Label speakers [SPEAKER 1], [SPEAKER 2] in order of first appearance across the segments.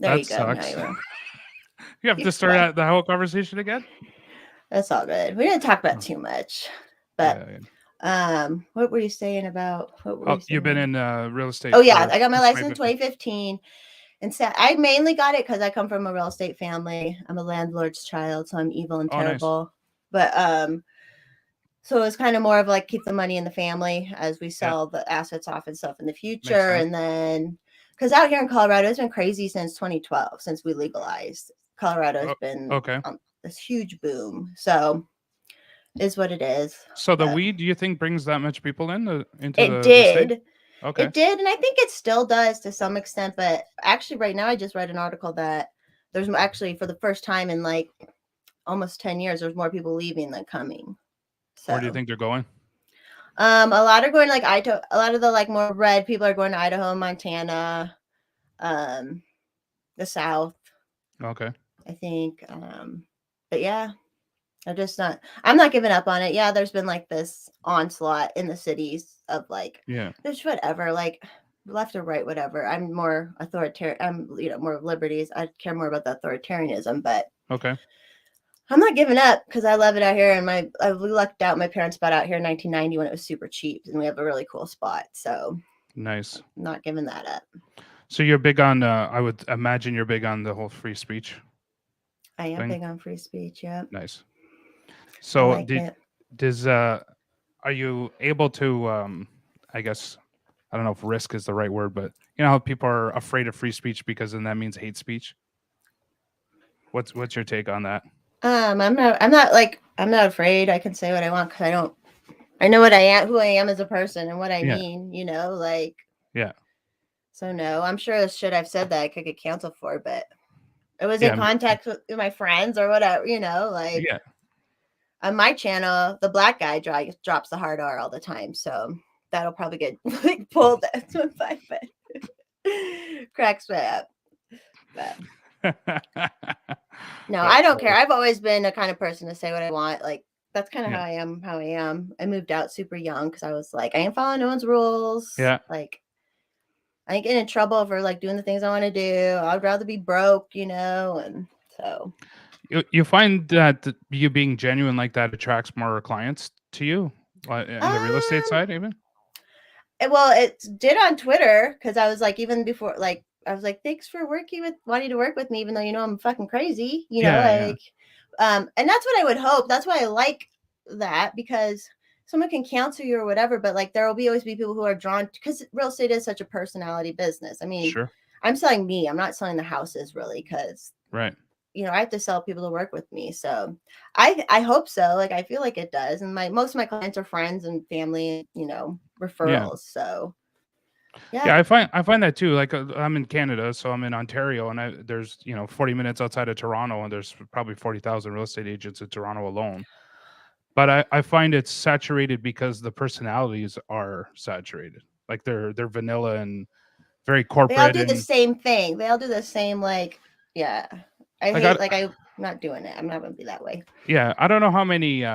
[SPEAKER 1] There
[SPEAKER 2] That
[SPEAKER 1] you go. Now
[SPEAKER 2] sucks.
[SPEAKER 1] you were.
[SPEAKER 2] You have to start the whole conversation again.
[SPEAKER 1] That's all good. We didn't talk about too much, but
[SPEAKER 2] Yeah.
[SPEAKER 1] what were you saying about? What were
[SPEAKER 2] Oh,
[SPEAKER 1] you
[SPEAKER 2] you've
[SPEAKER 1] saying
[SPEAKER 2] been
[SPEAKER 1] about?
[SPEAKER 2] in real estate
[SPEAKER 1] Oh yeah,
[SPEAKER 2] for
[SPEAKER 1] I got my
[SPEAKER 2] since
[SPEAKER 1] license in
[SPEAKER 2] 2015.
[SPEAKER 1] 2015, and so I mainly got it because I come from a real estate family. I'm a landlord's child, so I'm evil and
[SPEAKER 2] Oh, nice.
[SPEAKER 1] terrible. But so it's kind of more of like keep the money in the family as we
[SPEAKER 2] Yeah,
[SPEAKER 1] sell the assets off and stuff in the
[SPEAKER 2] makes
[SPEAKER 1] future,
[SPEAKER 2] sense.
[SPEAKER 1] and then because out here in Colorado, it's been crazy since 2012, since we legalized. Colorado has
[SPEAKER 2] Oh,
[SPEAKER 1] been
[SPEAKER 2] okay.
[SPEAKER 1] on this huge boom. So is what it is.
[SPEAKER 2] So the
[SPEAKER 1] But
[SPEAKER 2] weed, do you think brings that much people into
[SPEAKER 1] it
[SPEAKER 2] the state?
[SPEAKER 1] did.
[SPEAKER 2] Okay.
[SPEAKER 1] It did, and I think it still does to some extent. But actually, right now, I just read an article that there's actually for the first time in like almost 10 years, there's more people leaving than coming.
[SPEAKER 2] Where do you
[SPEAKER 1] So,
[SPEAKER 2] think they're going?
[SPEAKER 1] a lot are going like Idaho. A lot of the like more red people are going to Idaho, Montana, um, the South.
[SPEAKER 2] Okay.
[SPEAKER 1] I think. But yeah, I'm just not. I'm not giving up on it. Yeah, there's been like this onslaught in the cities of like,
[SPEAKER 2] Yeah.
[SPEAKER 1] there's whatever, like left or right, whatever. I'm more authoritarian. I'm more liberties. I care more about the authoritarianism, but
[SPEAKER 2] Okay.
[SPEAKER 1] I'm not giving up because I love it out here. And we lucked out. My parents bought out here in 1990 when it was super cheap, and we have a really cool spot. So
[SPEAKER 2] Nice.
[SPEAKER 1] I'm not giving that up.
[SPEAKER 2] So you're big on, I would imagine you're big on the whole free speech
[SPEAKER 1] I am
[SPEAKER 2] thing.
[SPEAKER 1] big on free speech. Yep,
[SPEAKER 2] Nice.
[SPEAKER 1] I
[SPEAKER 2] So
[SPEAKER 1] like it.
[SPEAKER 2] does, are you able to, I guess, I don't know if risk is the right word, but you know how people are afraid of free speech because then that means hate speech? What's your take on that?
[SPEAKER 1] I'm not. I'm not like. I'm not afraid. I can say what I want because I don't. I know what I am, who I am as a person, and what I
[SPEAKER 2] Yeah.
[SPEAKER 1] mean. Like.
[SPEAKER 2] Yeah.
[SPEAKER 1] So no, I'm sure the shit I've said that I could get canceled for, but it was in
[SPEAKER 2] Yeah.
[SPEAKER 1] context with my friends or whatever. Like
[SPEAKER 2] Yeah.
[SPEAKER 1] on my channel, the black guy drops the hard R all the time, so that'll probably get like pulled. That's what but cracks me up. But no, I
[SPEAKER 2] That's
[SPEAKER 1] don't care.
[SPEAKER 2] funny.
[SPEAKER 1] I've always been a kind of person to say what I want. Like that's kind of
[SPEAKER 2] Yeah.
[SPEAKER 1] how I am. How I am. I moved out super young because I was like, I ain't following no one's rules.
[SPEAKER 2] Yeah.
[SPEAKER 1] Like I ain't getting in trouble for like doing the things I want to do. I'd rather be broke, and so.
[SPEAKER 2] You find that you being genuine like that attracts more clients to you in the real estate
[SPEAKER 1] Um,
[SPEAKER 2] side, even?
[SPEAKER 1] well, it did on Twitter because I was like, even before, like, I was like, thanks for wanting to work with me, even though I'm fucking crazy,
[SPEAKER 2] Yeah. Yeah.
[SPEAKER 1] like, and that's what I would hope. That's why I like that because someone can counsel you or whatever, but like, there will always be people who are drawn because real estate is such a personality business. I mean,
[SPEAKER 2] Sure.
[SPEAKER 1] I'm selling me. I'm not selling the houses really because
[SPEAKER 2] Right.
[SPEAKER 1] I have to sell people to work with me. So I hope so. Like I feel like it does. And most of my clients are friends and family,
[SPEAKER 2] Yeah.
[SPEAKER 1] referrals. So yeah.
[SPEAKER 2] Yeah, I find that too. Like I'm in Canada, so I'm in Ontario, and there's 40 minutes outside of Toronto, and there's probably 40,000 real estate agents in Toronto alone. But I find it's saturated because the personalities are saturated. Like they're vanilla and very
[SPEAKER 1] They all
[SPEAKER 2] corporate
[SPEAKER 1] do the
[SPEAKER 2] and
[SPEAKER 1] same thing. They all do the same, like, yeah. I
[SPEAKER 2] like
[SPEAKER 1] hate like I'm not doing it. I'm not gonna be that way.
[SPEAKER 2] I don't know how many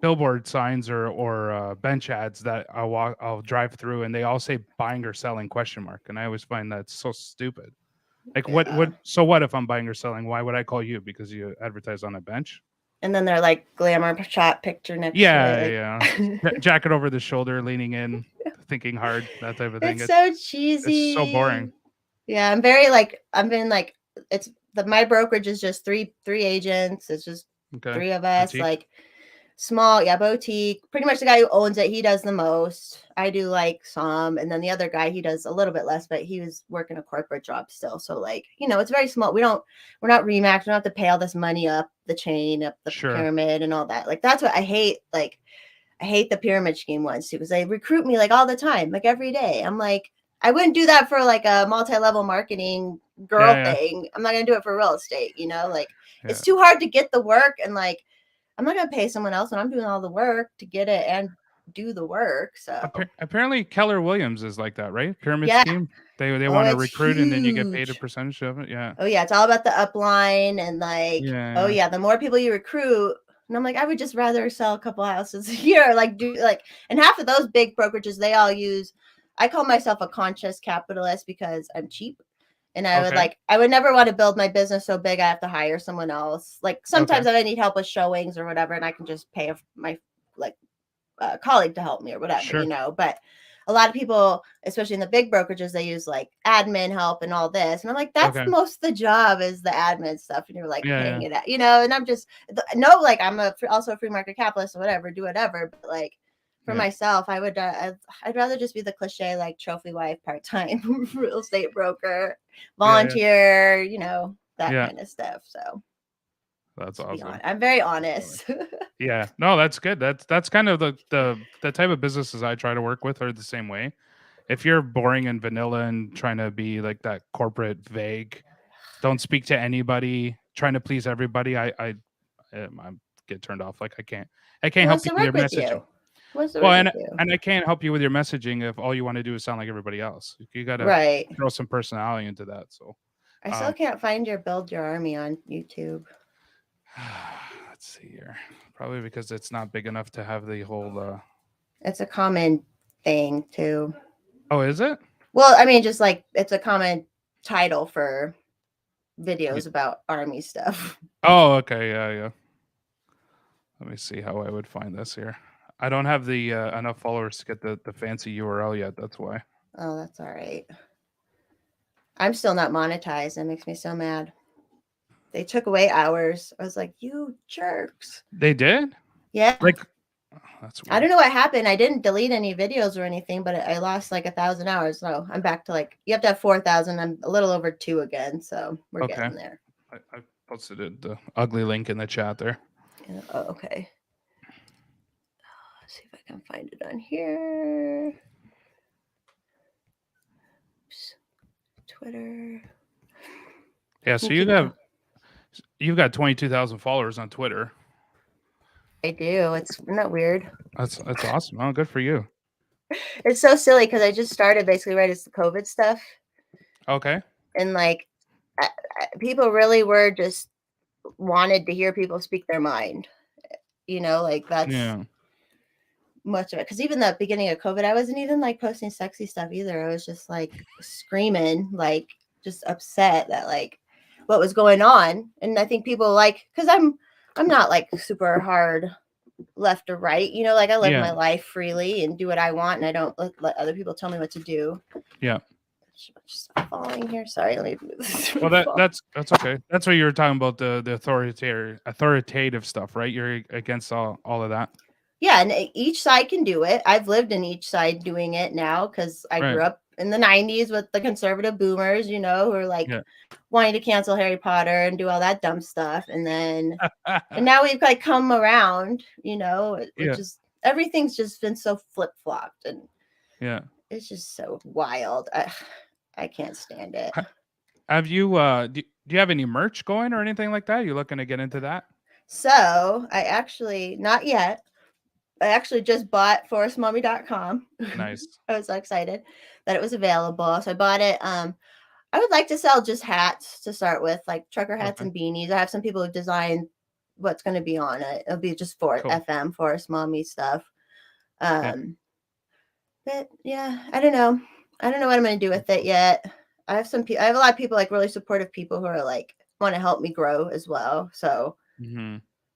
[SPEAKER 2] billboard signs or bench ads that I'll drive through and they all say buying or selling question mark, and I always find that so stupid. Like what
[SPEAKER 1] Yeah.
[SPEAKER 2] so what if I'm buying or selling? Why would I call you? Because you advertise on a bench?
[SPEAKER 1] And then they're like glamour shot picture next to
[SPEAKER 2] Yeah,
[SPEAKER 1] it.
[SPEAKER 2] yeah.
[SPEAKER 1] Like
[SPEAKER 2] Jacket over the shoulder, leaning in, thinking hard, that type of thing.
[SPEAKER 1] it's
[SPEAKER 2] It's
[SPEAKER 1] so
[SPEAKER 2] it's so boring.
[SPEAKER 1] cheesy. Yeah, I'm very like I've been like it's my brokerage is just three agents. It's just
[SPEAKER 2] Okay.
[SPEAKER 1] three of us,
[SPEAKER 2] Boutique.
[SPEAKER 1] like small, yeah, boutique. Pretty much the guy who owns it, he does the most. I do like some, and then the other guy, he does a little bit less, but he was working a corporate job still. So like, it's very small. We're not Remax. We don't have to pay all this money up the chain, up the
[SPEAKER 2] Sure.
[SPEAKER 1] pyramid and all that. Like that's what I hate. Like I hate the pyramid scheme ones too, because they recruit me like all the time, like every day. I'm like, I wouldn't do that for like a multi-level marketing
[SPEAKER 2] Yeah,
[SPEAKER 1] girl
[SPEAKER 2] yeah.
[SPEAKER 1] thing. I'm not gonna do it for real estate, like
[SPEAKER 2] Yeah.
[SPEAKER 1] it's too hard to get the work, and like I'm not gonna pay someone else when I'm doing all the work to get it and do the work. So
[SPEAKER 2] Apparently Keller Williams is like that, right? Pyramid
[SPEAKER 1] yeah.
[SPEAKER 2] scheme. They
[SPEAKER 1] Oh,
[SPEAKER 2] want to
[SPEAKER 1] it's
[SPEAKER 2] recruit and then you get paid a
[SPEAKER 1] huge.
[SPEAKER 2] percentage of it. Yeah.
[SPEAKER 1] Oh yeah, it's all about the upline and like,
[SPEAKER 2] Yeah,
[SPEAKER 1] oh
[SPEAKER 2] yeah.
[SPEAKER 1] yeah, the more people you recruit. And I'm like, I would just rather sell a couple houses a year, like do like, and half of those big brokerages, they all use. I call myself a conscious capitalist because I'm cheap, And I would never want to build my business so big I have to hire someone else. Like sometimes I need help with showings or whatever, and I can just pay my like colleague to help me or whatever,
[SPEAKER 2] Sure.
[SPEAKER 1] But a lot of people, especially in the big brokerages, they use like admin help and all this. And I'm like, that's most of the job is the admin stuff. And you're like paying it out, and I'm just, like I'm also a free market capitalist or whatever, do whatever. But like for myself, I would, I'd rather just be the cliche, like trophy wife, part-time real estate broker, volunteer, that kind of stuff. So
[SPEAKER 2] that's awesome.
[SPEAKER 1] I'm very honest.
[SPEAKER 2] Yeah, no, that's good. That's kind of the type of businesses I try to work with are the same way. If you're boring and vanilla and trying to be like that corporate vague, don't speak to anybody, trying to please everybody, I get turned off. Like I can't help you with your messaging. And I can't help you with your messaging if all you want to do is sound like everybody else. You got to throw some personality into that. So
[SPEAKER 1] I still can't find your Build Your Army on YouTube.
[SPEAKER 2] Let's see here. Probably because it's not big enough to have the whole.
[SPEAKER 1] It's a common thing too.
[SPEAKER 2] Oh, is it?
[SPEAKER 1] Well, I mean, just like it's a common title for videos about army stuff.
[SPEAKER 2] Oh, okay, yeah. Let me see how I would find this here. I don't have the enough followers to get the fancy URL yet. That's why.
[SPEAKER 1] Oh, that's all right. I'm still not monetized. That makes me so mad. They took away hours. I was like, you jerks.
[SPEAKER 2] They did?
[SPEAKER 1] Yeah.
[SPEAKER 2] Like, that's weird.
[SPEAKER 1] I don't know what happened. I didn't delete any videos or anything, but I lost like 1,000 hours. So I'm back to like, you have to have 4,000. I'm a little over 2 again. So we're getting there.
[SPEAKER 2] I posted the ugly link in the chat there.
[SPEAKER 1] Yeah, oh, okay. Let's see if I can find it on here. Oops. Twitter.
[SPEAKER 2] Yeah, so you've got 22,000 followers on Twitter.
[SPEAKER 1] I do. Isn't that weird?
[SPEAKER 2] That's awesome. Oh, good for you.
[SPEAKER 1] It's so silly because I just started basically right as the COVID stuff.
[SPEAKER 2] Okay.
[SPEAKER 1] And like people really were just wanted to hear people speak their mind. Like that's much of it. Because even the beginning of COVID, I wasn't even like posting sexy stuff either. I was just like screaming, like just upset that like what was going on. And I think people because I'm not like super hard left or right, like I live my life freely and do what I want, and I don't let other people tell me what to do.
[SPEAKER 2] Yeah.
[SPEAKER 1] Just falling here. Sorry, let me move this.
[SPEAKER 2] Well, that's okay. That's what you were talking about, the authoritative stuff, right? You're against all of that.
[SPEAKER 1] Yeah, and each side can do it. I've lived in each side doing it now because I grew up in the 90s with the conservative boomers, who are like wanting to cancel Harry Potter and do all that dumb stuff. And then and now we've like come around, just everything's just been so flip-flopped, and it's just so wild. I can't stand it.
[SPEAKER 2] Have you do you have any merch going or anything like that? You looking to get into that?
[SPEAKER 1] So I actually not yet. I actually just bought ForestMommy.com.
[SPEAKER 2] Nice.
[SPEAKER 1] I was so excited that it was available. So I bought it. I would like to sell just hats to start with, like trucker hats and beanies. I have some people who designed what's going to be on it. It'll be just FM, Forest Mommy stuff. But yeah, I don't know. I don't know what I'm going to do with it yet. I have a lot of people, like really supportive people who are like, want to help me grow as well. So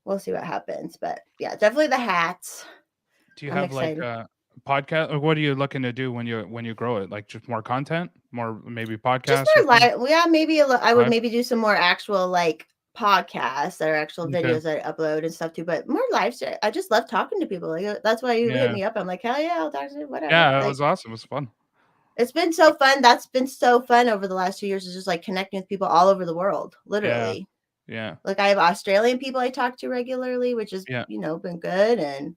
[SPEAKER 1] we'll see what happens. But yeah, definitely the hats.
[SPEAKER 2] Do you have like a podcast, or what are you looking to do when you grow it? Like just more content, more maybe podcasts?
[SPEAKER 1] Just more live. Yeah, maybe I would maybe do some more actual like podcasts that are actual videos that I upload and stuff too. But more live. I just love talking to people. Like that's why you hit me up. I'm like, hell yeah, I'll talk to you. Whatever.
[SPEAKER 2] Yeah, it was awesome. It was fun.
[SPEAKER 1] It's been so fun. That's been so fun over the last 2 years. Is just like connecting with people all over the world, literally.
[SPEAKER 2] Yeah.
[SPEAKER 1] Like I have Australian people I talk to regularly, which is been good, and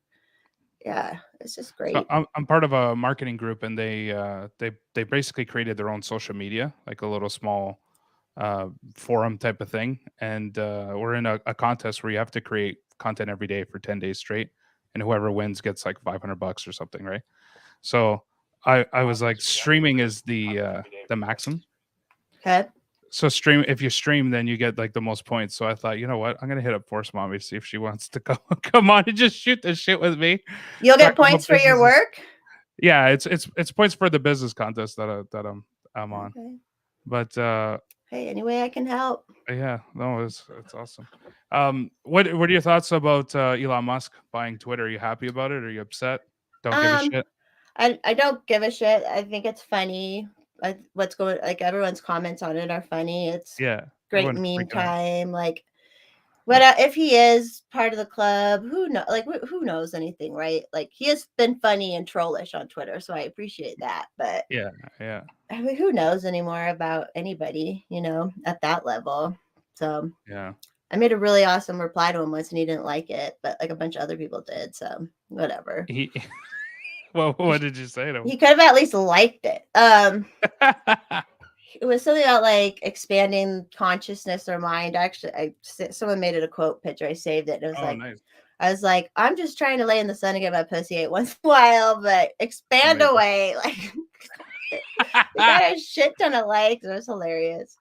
[SPEAKER 1] it's just great.
[SPEAKER 2] So I'm part of a marketing group, and they basically created their own social media, like a little small forum type of thing, and we're in a contest where you have to create content every day for 10 days straight, and whoever wins gets like $500 or something, right? So I was like, streaming is the maximum.
[SPEAKER 1] Okay.
[SPEAKER 2] So if you stream, then you get like the most points. So I thought, you know what? I'm gonna hit up ForestMommy to see if she wants to come on and just shoot the shit with me.
[SPEAKER 1] You'll get points for your work.
[SPEAKER 2] Yeah, it's points for the business contest that I'm on.
[SPEAKER 1] Okay.
[SPEAKER 2] But
[SPEAKER 1] Hey, any way I can help.
[SPEAKER 2] yeah, no, it's awesome. What are your thoughts about Elon Musk buying Twitter? Are you happy about it? Are you upset? Don't give a
[SPEAKER 1] Um,
[SPEAKER 2] shit.
[SPEAKER 1] I don't give a shit. I think it's funny. What's going like everyone's comments on it are funny. It's
[SPEAKER 2] Yeah,
[SPEAKER 1] great
[SPEAKER 2] everyone's
[SPEAKER 1] meme
[SPEAKER 2] freaking out.
[SPEAKER 1] time. Like,
[SPEAKER 2] Yeah,
[SPEAKER 1] what if he is part of the club? Who know? Like, who knows anything, right? Like, he has been funny and trollish on Twitter, so I appreciate that. But
[SPEAKER 2] yeah, yeah,
[SPEAKER 1] I mean, who knows anymore about anybody? At that level. So
[SPEAKER 2] yeah.
[SPEAKER 1] I made a really awesome reply to him once, and he didn't like it, but like a bunch of other people did. So whatever.
[SPEAKER 2] He, well, what did you say to
[SPEAKER 1] He could have at least liked it.
[SPEAKER 2] him?
[SPEAKER 1] It was something about like expanding consciousness or mind. Actually, someone made it a quote picture. I saved it. And it was
[SPEAKER 2] Oh,
[SPEAKER 1] like,
[SPEAKER 2] nice,
[SPEAKER 1] I was like, I'm just trying to lay in the sun and get my pussy ate once in a while, but expand
[SPEAKER 2] amazing.
[SPEAKER 1] away. Like, we got a shit ton of likes. It was hilarious.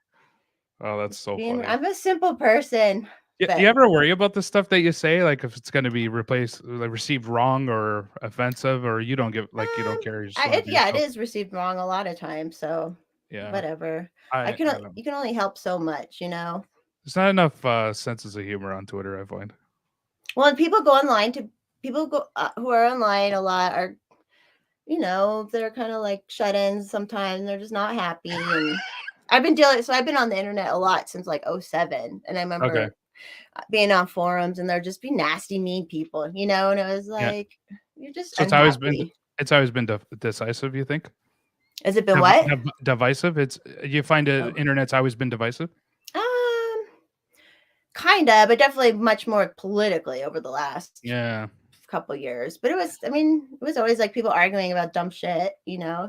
[SPEAKER 2] Oh, that's so funny.
[SPEAKER 1] I'm a simple person,
[SPEAKER 2] You
[SPEAKER 1] but
[SPEAKER 2] ever worry about the stuff that you say, like if it's going to be replaced, like received wrong or offensive, or you don't give, like you don't care, you just want to be
[SPEAKER 1] yeah, it
[SPEAKER 2] yourself?
[SPEAKER 1] is received wrong a lot of times. So
[SPEAKER 2] Yeah,
[SPEAKER 1] whatever.
[SPEAKER 2] I don't.
[SPEAKER 1] You can only help so much.
[SPEAKER 2] There's not enough senses of humor on Twitter, I find.
[SPEAKER 1] Well, and people go online to people go who are online a lot are they're kind of like shut-ins sometimes. They're just not happy. And I've been on the internet a lot since like '07. And I
[SPEAKER 2] Okay.
[SPEAKER 1] remember being on forums and there'd just be nasty, mean people, and it was
[SPEAKER 2] Yeah.
[SPEAKER 1] like, you're just
[SPEAKER 2] So
[SPEAKER 1] unhappy.
[SPEAKER 2] it's always been decisive. You think
[SPEAKER 1] Has it been what?
[SPEAKER 2] divisive? It's you find the
[SPEAKER 1] Oh.
[SPEAKER 2] internet's always been divisive.
[SPEAKER 1] Um, Kinda, but definitely much more politically over the last
[SPEAKER 2] Yeah.
[SPEAKER 1] couple years. But it was always like people arguing about dumb shit,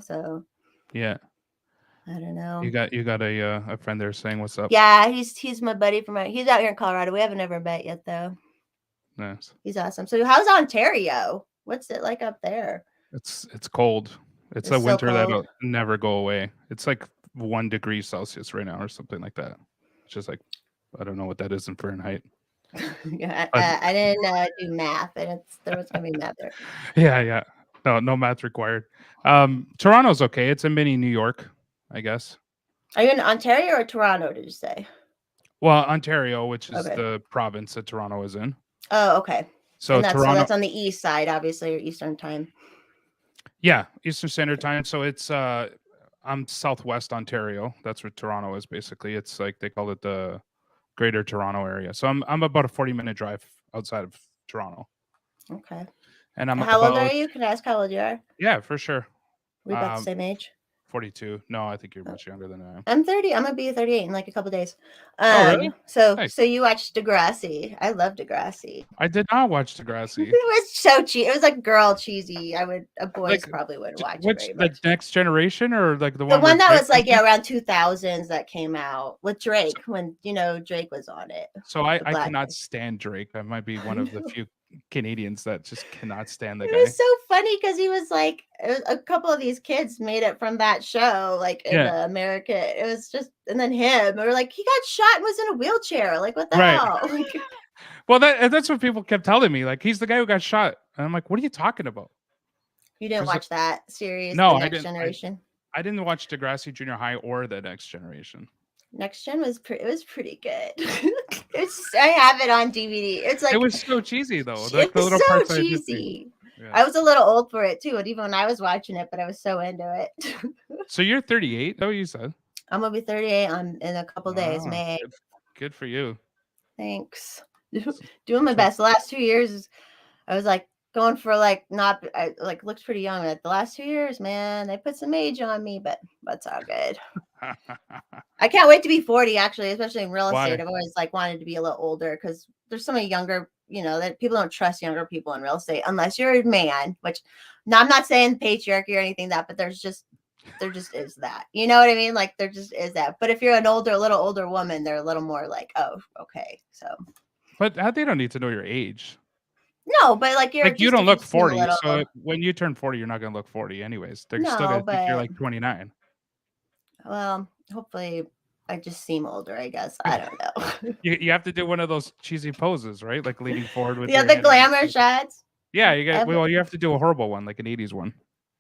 [SPEAKER 1] so
[SPEAKER 2] Yeah.
[SPEAKER 1] I don't know.
[SPEAKER 2] You got a friend there saying what's up.
[SPEAKER 1] Yeah, he's my buddy he's out here in Colorado. We haven't ever met yet though.
[SPEAKER 2] Nice.
[SPEAKER 1] He's awesome. So how's Ontario? What's it like up there?
[SPEAKER 2] It's cold. It's a
[SPEAKER 1] It's so
[SPEAKER 2] winter
[SPEAKER 1] cold.
[SPEAKER 2] that'll never go away. It's like 1 degree Celsius right now, or something like that. It's just like I don't know what that is in Fahrenheit.
[SPEAKER 1] Yeah,
[SPEAKER 2] But
[SPEAKER 1] I didn't do math, and there was gonna be math there.
[SPEAKER 2] yeah. No math required. Toronto's okay. It's a mini New York, I guess.
[SPEAKER 1] Are you in Ontario or Toronto? Did you say?
[SPEAKER 2] Well, Ontario, which is
[SPEAKER 1] Okay.
[SPEAKER 2] the province that Toronto is in.
[SPEAKER 1] Oh, okay.
[SPEAKER 2] So
[SPEAKER 1] And
[SPEAKER 2] Toronto,
[SPEAKER 1] that's on the east side, obviously, or Eastern time.
[SPEAKER 2] yeah, Eastern Standard Time. So it's I'm Southwest Ontario. That's what Toronto is basically. It's like they call it the Greater Toronto area. So I'm about a 40-minute drive outside of Toronto.
[SPEAKER 1] Okay.
[SPEAKER 2] And I'm
[SPEAKER 1] How old are
[SPEAKER 2] about
[SPEAKER 1] you? Can I ask how old you are?
[SPEAKER 2] yeah, for sure.
[SPEAKER 1] We about the same age?
[SPEAKER 2] 42. No, I think you're much younger than I am.
[SPEAKER 1] I'm 30. I'm gonna be 38 in like a couple days.
[SPEAKER 2] Oh, really? Nice.
[SPEAKER 1] So you watched Degrassi. I love Degrassi.
[SPEAKER 2] I did not watch
[SPEAKER 1] It
[SPEAKER 2] Degrassi.
[SPEAKER 1] was so cheesy. It was like girl cheesy. Boys
[SPEAKER 2] Like,
[SPEAKER 1] probably wouldn't watch it
[SPEAKER 2] which
[SPEAKER 1] very
[SPEAKER 2] the
[SPEAKER 1] much.
[SPEAKER 2] Next Generation or like the
[SPEAKER 1] The
[SPEAKER 2] one where
[SPEAKER 1] one that
[SPEAKER 2] Drake
[SPEAKER 1] was
[SPEAKER 2] was
[SPEAKER 1] like,
[SPEAKER 2] in?
[SPEAKER 1] yeah, around 2000s that came out with Drake when, Drake was on it.
[SPEAKER 2] So
[SPEAKER 1] The
[SPEAKER 2] I
[SPEAKER 1] black
[SPEAKER 2] cannot
[SPEAKER 1] guy.
[SPEAKER 2] stand Drake. I might be
[SPEAKER 1] I
[SPEAKER 2] one of the
[SPEAKER 1] know.
[SPEAKER 2] few Canadians that just cannot stand the
[SPEAKER 1] It
[SPEAKER 2] guy.
[SPEAKER 1] was so funny because he was like, a couple of these kids made it from that show, like in
[SPEAKER 2] Yeah,
[SPEAKER 1] America. It was just, and then him, we were like, he got shot and was in a wheelchair. Like, what the
[SPEAKER 2] right.
[SPEAKER 1] hell? Like,
[SPEAKER 2] Well, that's what people kept telling me. Like, he's the guy who got shot, and I'm like, what are you talking about?
[SPEAKER 1] you didn't
[SPEAKER 2] There's a,
[SPEAKER 1] watch that series, The
[SPEAKER 2] no,
[SPEAKER 1] Next Generation?
[SPEAKER 2] I didn't watch Degrassi Junior High or the Next Generation.
[SPEAKER 1] Next Gen it was pretty good. I have it on DVD. It's
[SPEAKER 2] It
[SPEAKER 1] like,
[SPEAKER 2] was so cheesy though. Like
[SPEAKER 1] it
[SPEAKER 2] the
[SPEAKER 1] was
[SPEAKER 2] little
[SPEAKER 1] so
[SPEAKER 2] parts I did see.
[SPEAKER 1] cheesy.
[SPEAKER 2] Yeah.
[SPEAKER 1] I was a little old for it too, and even when I was watching it, but I was so into it.
[SPEAKER 2] So you're 38, though you said.
[SPEAKER 1] I'm gonna be 38 in a couple days,
[SPEAKER 2] Wow,
[SPEAKER 1] May.
[SPEAKER 2] good for you.
[SPEAKER 1] Thanks.
[SPEAKER 2] So,
[SPEAKER 1] Doing my
[SPEAKER 2] so
[SPEAKER 1] best. The last 2 years, I was like going for like not I like looked pretty young. Like the last 2 years, man, they put some age on me, but that's all good. I can't wait to be 40, actually, especially in real estate.
[SPEAKER 2] why?
[SPEAKER 1] I've always like wanted to be a little older because there's so many younger, that people don't trust younger people in real estate unless you're a man, which now I'm not saying patriarchy or anything that, but there just is that. You know what I mean? Like there just is that. But if you're a little older woman, they're a little more like, oh, okay. So
[SPEAKER 2] But they don't need to know your age.
[SPEAKER 1] no, but like you're
[SPEAKER 2] Like you
[SPEAKER 1] just
[SPEAKER 2] don't
[SPEAKER 1] if you
[SPEAKER 2] look
[SPEAKER 1] seem a
[SPEAKER 2] 40.
[SPEAKER 1] little
[SPEAKER 2] So when you turn 40, you're not gonna look 40 anyways. They're still
[SPEAKER 1] no,
[SPEAKER 2] gonna think you're
[SPEAKER 1] but
[SPEAKER 2] like 29.
[SPEAKER 1] well, hopefully I just seem older, I guess. I don't know.
[SPEAKER 2] You have to do one of those cheesy poses, right? Like leaning forward with
[SPEAKER 1] Yeah,
[SPEAKER 2] your
[SPEAKER 1] the
[SPEAKER 2] hand on your
[SPEAKER 1] glamour
[SPEAKER 2] face.
[SPEAKER 1] shots.
[SPEAKER 2] Yeah,
[SPEAKER 1] I
[SPEAKER 2] you have to do a horrible one, like an 80s one.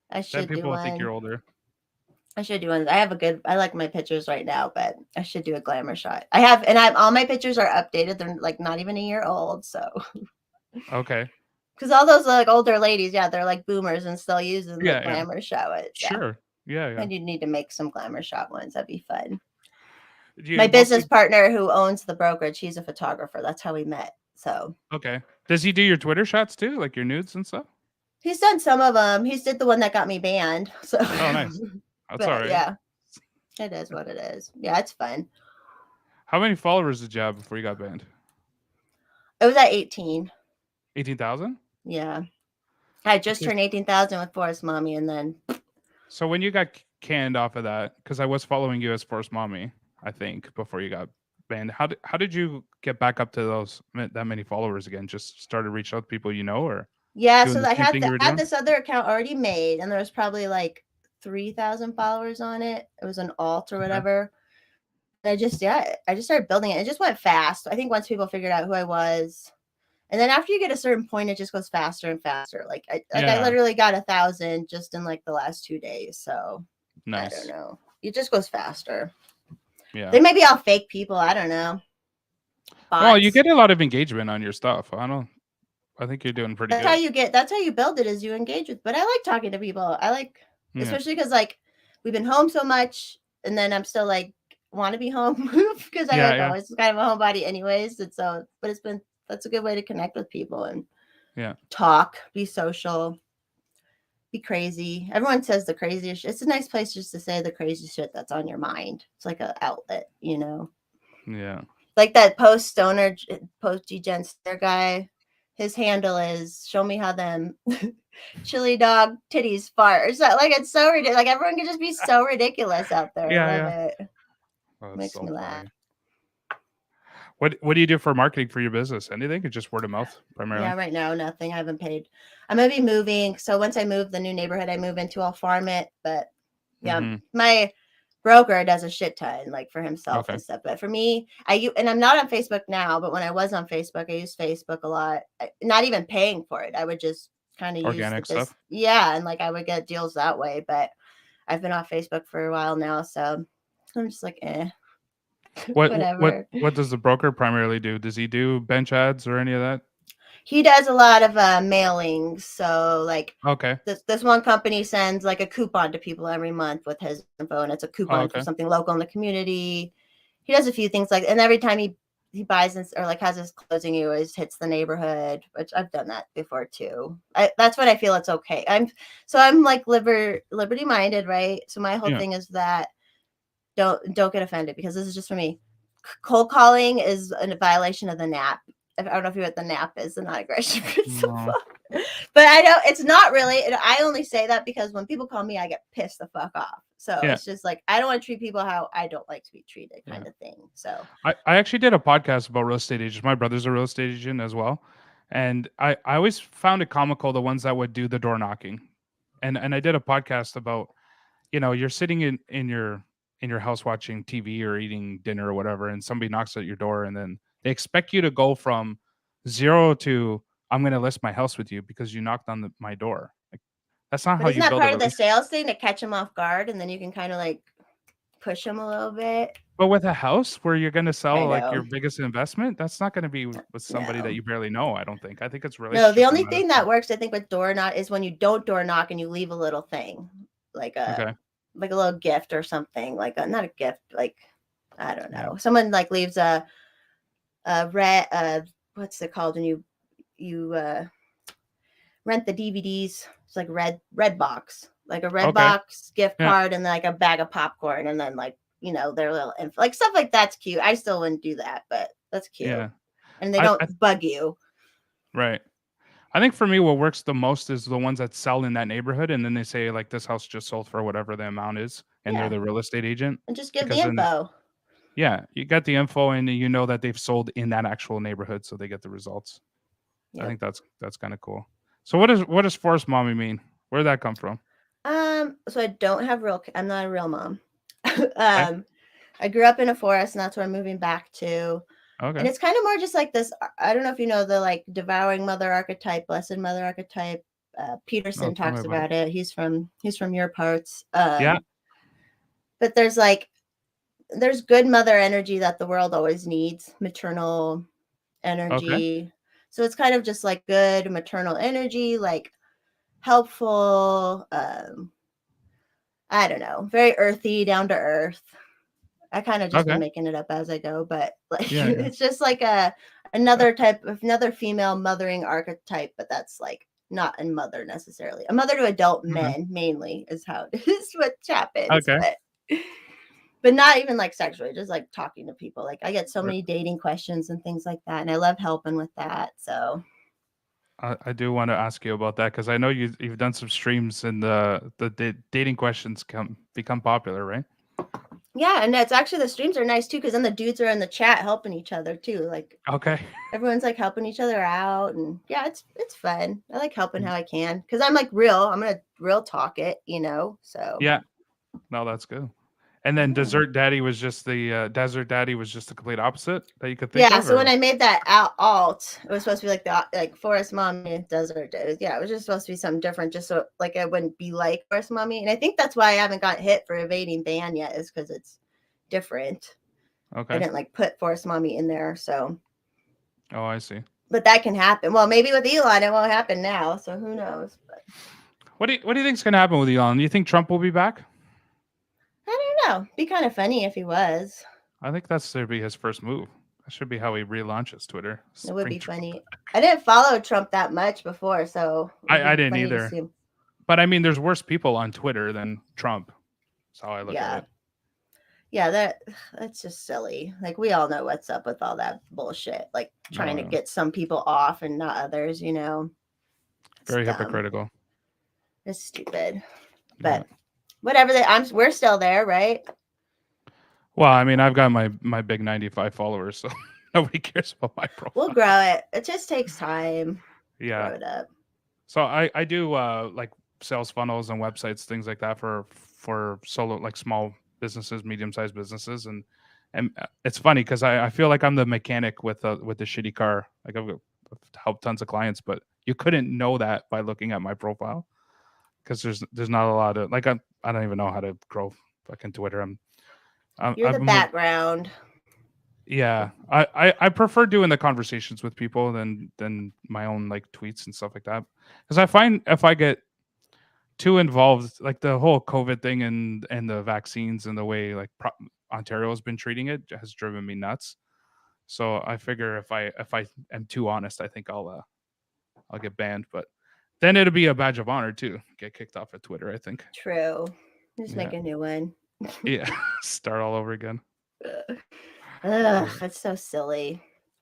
[SPEAKER 1] I
[SPEAKER 2] Then
[SPEAKER 1] should do
[SPEAKER 2] people will think you're
[SPEAKER 1] one.
[SPEAKER 2] older.
[SPEAKER 1] I should do one. I like my pictures right now, but I should do a glamour shot. And all my pictures are updated. They're like not even a year old. So,
[SPEAKER 2] Okay.
[SPEAKER 1] because all those like older ladies, yeah, they're like boomers and still using the
[SPEAKER 2] Yeah, yeah.
[SPEAKER 1] glamour shot. Yeah.
[SPEAKER 2] Sure. Yeah,
[SPEAKER 1] I
[SPEAKER 2] yeah.
[SPEAKER 1] do need to make some glamour shot ones. That'd be fun.
[SPEAKER 2] Do
[SPEAKER 1] My
[SPEAKER 2] you
[SPEAKER 1] business
[SPEAKER 2] mostly
[SPEAKER 1] partner who owns the brokerage, he's a photographer. That's how we met. So
[SPEAKER 2] okay. Does he do your Twitter shots too, like your nudes and stuff?
[SPEAKER 1] he's done some of them. He's did the one that got me banned. So,
[SPEAKER 2] Oh, nice. That's all
[SPEAKER 1] but
[SPEAKER 2] right.
[SPEAKER 1] yeah, it is what it is. Yeah, it's fun.
[SPEAKER 2] How many followers did you have before you got banned?
[SPEAKER 1] It was at 18.
[SPEAKER 2] 18,000?
[SPEAKER 1] Yeah. I just
[SPEAKER 2] Okay.
[SPEAKER 1] turned 18,000 with ForestMommy, and then
[SPEAKER 2] So when you got canned off of that, because I was following you as ForestMommy, I think, before you got banned. How did you get back up to that many followers again? Just started reaching out to people you know, or
[SPEAKER 1] yeah,
[SPEAKER 2] doing
[SPEAKER 1] so
[SPEAKER 2] the
[SPEAKER 1] I
[SPEAKER 2] same thing you were
[SPEAKER 1] had
[SPEAKER 2] doing?
[SPEAKER 1] this other account already made, and there was probably like 3,000 followers on it. It was an alt or
[SPEAKER 2] Okay.
[SPEAKER 1] whatever. I just started building it. It just went fast. I think once people figured out who I was, and then after you get a certain point, it just goes faster and faster. I
[SPEAKER 2] Yeah.
[SPEAKER 1] literally got 1,000 just in like the last 2 days. So I don't
[SPEAKER 2] Nice.
[SPEAKER 1] know. It just goes faster.
[SPEAKER 2] Yeah.
[SPEAKER 1] They may be all fake people. I don't know.
[SPEAKER 2] Well, you
[SPEAKER 1] Bots.
[SPEAKER 2] get a lot of engagement on your stuff. I think you're doing pretty good.
[SPEAKER 1] That's how you build it is you engage with. But I like talking to people.
[SPEAKER 2] Yeah.
[SPEAKER 1] Especially because like we've been home so much, and then I'm still like want to be home because I
[SPEAKER 2] Yeah,
[SPEAKER 1] like
[SPEAKER 2] yeah.
[SPEAKER 1] always kind of a homebody anyways. And so, but that's a good way to connect with people and
[SPEAKER 2] Yeah.
[SPEAKER 1] talk, be social, be crazy. Everyone says the craziest. It's a nice place just to say the crazy shit that's on your mind. It's like an outlet, you know.
[SPEAKER 2] Yeah.
[SPEAKER 1] Like that post G-Gen Stare guy. His handle is show me how them chili dog titties fart. So, like it's so ridiculous. Like everyone can just be so ridiculous out there. I
[SPEAKER 2] Yeah,
[SPEAKER 1] love
[SPEAKER 2] yeah.
[SPEAKER 1] it.
[SPEAKER 2] Oh, that's
[SPEAKER 1] Makes
[SPEAKER 2] so
[SPEAKER 1] me laugh.
[SPEAKER 2] funny. What do you do for marketing for your business? Anything or just word of mouth primarily?
[SPEAKER 1] Yeah, right now nothing. I haven't paid. I'm gonna be moving. So once I move the new neighborhood I move into, I'll farm it. But yeah,
[SPEAKER 2] Mm-hmm.
[SPEAKER 1] my broker does a shit ton like for himself
[SPEAKER 2] Okay.
[SPEAKER 1] and stuff. But for me, and I'm not on Facebook now, but when I was on Facebook, I used Facebook a lot. Not even paying for it. I would just kind of use
[SPEAKER 2] Organic stuff.
[SPEAKER 1] yeah, and like I would get deals that way. But I've been off Facebook for a while now, so I'm just like,
[SPEAKER 2] What what
[SPEAKER 1] whatever.
[SPEAKER 2] what does the broker primarily do? Does he do bench ads or any of that?
[SPEAKER 1] He does a lot of mailings. So like
[SPEAKER 2] Okay.
[SPEAKER 1] this one company sends like a coupon to people every month with his info, and it's a
[SPEAKER 2] Oh,
[SPEAKER 1] coupon for
[SPEAKER 2] okay.
[SPEAKER 1] something local in the community. He does a few things like, and every time he buys or like has his closing, he always hits the neighborhood, which I've done that before too. That's what I feel it's okay. I'm like liberty minded, right? So my whole
[SPEAKER 2] Yeah.
[SPEAKER 1] thing is that don't get offended because this is just for me. Cold calling is a violation of the NAP. I don't know if you know what the NAP is, the non-aggression principle.
[SPEAKER 2] No.
[SPEAKER 1] But I know it's not really. I only say that because when people call me, I get pissed the fuck off. So
[SPEAKER 2] Yeah.
[SPEAKER 1] it's just like I don't want to treat people how I don't like to be treated, kind
[SPEAKER 2] Yeah.
[SPEAKER 1] of thing. So
[SPEAKER 2] I actually did a podcast about real estate agents. My brother's a real estate agent as well. And I always found it comical the ones that would do the door knocking. And I did a podcast about, you're sitting in your house watching TV or eating dinner or whatever, and somebody knocks at your door and then they expect you to go from 0 to I'm gonna list my house with you because you knocked on my door. Like, that's not
[SPEAKER 1] but
[SPEAKER 2] how
[SPEAKER 1] isn't
[SPEAKER 2] you
[SPEAKER 1] that
[SPEAKER 2] build a
[SPEAKER 1] part of the
[SPEAKER 2] relationship.
[SPEAKER 1] sales thing to catch them off guard, and then you can kind of like push them a little bit?
[SPEAKER 2] But with a house where you're gonna
[SPEAKER 1] I
[SPEAKER 2] sell like your
[SPEAKER 1] know.
[SPEAKER 2] biggest investment, that's not gonna be with somebody that
[SPEAKER 1] No.
[SPEAKER 2] you barely know, I don't think. I think it's
[SPEAKER 1] No, the
[SPEAKER 2] relationship no
[SPEAKER 1] only
[SPEAKER 2] matter
[SPEAKER 1] thing
[SPEAKER 2] what.
[SPEAKER 1] that works, I think, with door knock is when you don't door knock and you leave a little thing, like
[SPEAKER 2] Okay.
[SPEAKER 1] a little gift or something, like not a gift, like I don't
[SPEAKER 2] Yeah.
[SPEAKER 1] know. Someone like leaves a red what's it called when you rent the DVDs? It's like red box, like a red
[SPEAKER 2] Okay.
[SPEAKER 1] box gift
[SPEAKER 2] Yeah.
[SPEAKER 1] card, and then like a bag of popcorn, and then like their little like stuff like that's cute. I still wouldn't do that, but that's cute,
[SPEAKER 2] Yeah.
[SPEAKER 1] and they
[SPEAKER 2] I
[SPEAKER 1] don't bug you.
[SPEAKER 2] right. I think for me, what works the most is the ones that sell in that neighborhood, and then they say like this house just sold for whatever the amount is, and they're
[SPEAKER 1] Yeah,
[SPEAKER 2] the real estate agent.
[SPEAKER 1] and just give the
[SPEAKER 2] Because then,
[SPEAKER 1] info.
[SPEAKER 2] yeah, you got the info, and you know that they've sold in that actual neighborhood, so they get the results. I
[SPEAKER 1] Yep.
[SPEAKER 2] think that's kind of cool. So what does forest mommy mean? Where did that come from?
[SPEAKER 1] So I don't have I'm not a real mom.
[SPEAKER 2] Okay.
[SPEAKER 1] I grew up in a forest, and that's where I'm moving back to. And
[SPEAKER 2] Okay.
[SPEAKER 1] it's kind of more just like this. I don't know if you know the like devouring mother archetype, blessed mother archetype.
[SPEAKER 2] No,
[SPEAKER 1] Peterson
[SPEAKER 2] tell me
[SPEAKER 1] talks
[SPEAKER 2] about it.
[SPEAKER 1] about it. He's from your parts.
[SPEAKER 2] Yeah.
[SPEAKER 1] but there's good mother energy that the world always needs, maternal
[SPEAKER 2] Okay.
[SPEAKER 1] energy. So it's kind of just like good maternal energy, like helpful, I don't know, very earthy, down to earth. I kind of just been
[SPEAKER 2] Okay.
[SPEAKER 1] making it up as I go, but like
[SPEAKER 2] Yeah. Yeah.
[SPEAKER 1] it's just like another female mothering archetype, but that's like not a mother necessarily. A mother to adult
[SPEAKER 2] Mhm.
[SPEAKER 1] men mainly is how it is what happens,
[SPEAKER 2] Okay.
[SPEAKER 1] but not even like sexually, just like talking to people. Like I get so
[SPEAKER 2] Right.
[SPEAKER 1] many dating questions and things like that, and I love helping with that. So
[SPEAKER 2] I do want to ask you about that because I know you've done some streams and the dating questions become popular, right?
[SPEAKER 1] yeah, and it's actually the streams are nice too because then the dudes are in the chat helping each other too. Like
[SPEAKER 2] Okay.
[SPEAKER 1] everyone's like helping each other out, and yeah, it's fun. I like helping how I can because I'm like real. I'm gonna real talk it, So
[SPEAKER 2] Yeah. No, that's good. And then
[SPEAKER 1] yeah.
[SPEAKER 2] Desert Daddy was just the complete opposite that you could think
[SPEAKER 1] Yeah,
[SPEAKER 2] of,
[SPEAKER 1] so when
[SPEAKER 2] or
[SPEAKER 1] I made that alt, it was supposed to be like like ForestMommy Desert. Yeah, it was just supposed to be something different, just so like I wouldn't be like ForestMommy. And I think that's why I haven't got hit for evading ban yet, is because it's different. I
[SPEAKER 2] okay.
[SPEAKER 1] didn't like put ForestMommy in there, so
[SPEAKER 2] Oh, I see.
[SPEAKER 1] but that can happen. Well, maybe with Elon, it won't happen now, so who knows? But
[SPEAKER 2] What do you think's gonna happen with Elon? Do you think Trump will be back?
[SPEAKER 1] I don't know. Be kind of funny if he was.
[SPEAKER 2] I think that's should be his first move. That should be how he relaunches Twitter.
[SPEAKER 1] It would
[SPEAKER 2] Bring
[SPEAKER 1] be
[SPEAKER 2] Trump.
[SPEAKER 1] funny. I didn't follow Trump that much before, so it would
[SPEAKER 2] I
[SPEAKER 1] be
[SPEAKER 2] didn't
[SPEAKER 1] funny to
[SPEAKER 2] either,
[SPEAKER 1] see him.
[SPEAKER 2] but I mean, there's worse people on Twitter than Trump. That's how I look at
[SPEAKER 1] Yeah.
[SPEAKER 2] it.
[SPEAKER 1] Yeah, that's just silly. Like we all know what's up with all that bullshit. Like
[SPEAKER 2] Oh
[SPEAKER 1] trying to
[SPEAKER 2] yeah,
[SPEAKER 1] get some people off and not others. It's
[SPEAKER 2] very
[SPEAKER 1] dumb.
[SPEAKER 2] hypocritical.
[SPEAKER 1] It's stupid.
[SPEAKER 2] Yeah.
[SPEAKER 1] But whatever we're still there, right?
[SPEAKER 2] Well, I mean, I've got my big 95 followers, so nobody cares about my
[SPEAKER 1] We'll
[SPEAKER 2] profile.
[SPEAKER 1] grow it. It just takes time.
[SPEAKER 2] Yeah.
[SPEAKER 1] Grow it up.
[SPEAKER 2] So I do like sales funnels and websites, things like that for solo like small businesses, medium sized businesses, and it's funny because I feel like I'm the mechanic with the shitty car. Like I've helped tons of clients, but you couldn't know that by looking at my profile because there's not a lot of like I don't even know how to grow fucking Twitter.
[SPEAKER 1] You're the
[SPEAKER 2] I'm
[SPEAKER 1] background.
[SPEAKER 2] yeah, I prefer doing the conversations with people than my own like tweets and stuff like that because I find if I get too involved, like the whole COVID thing and the vaccines and the way like Ontario has been treating it has driven me nuts. So I figure if I am too honest, I think I'll get banned. But then it'll be a badge of honor too, get kicked off of Twitter. I think.
[SPEAKER 1] True. Just
[SPEAKER 2] Yeah,
[SPEAKER 1] make a new one.
[SPEAKER 2] yeah, start all over again.
[SPEAKER 1] Ugh,
[SPEAKER 2] Yeah.
[SPEAKER 1] that's so silly.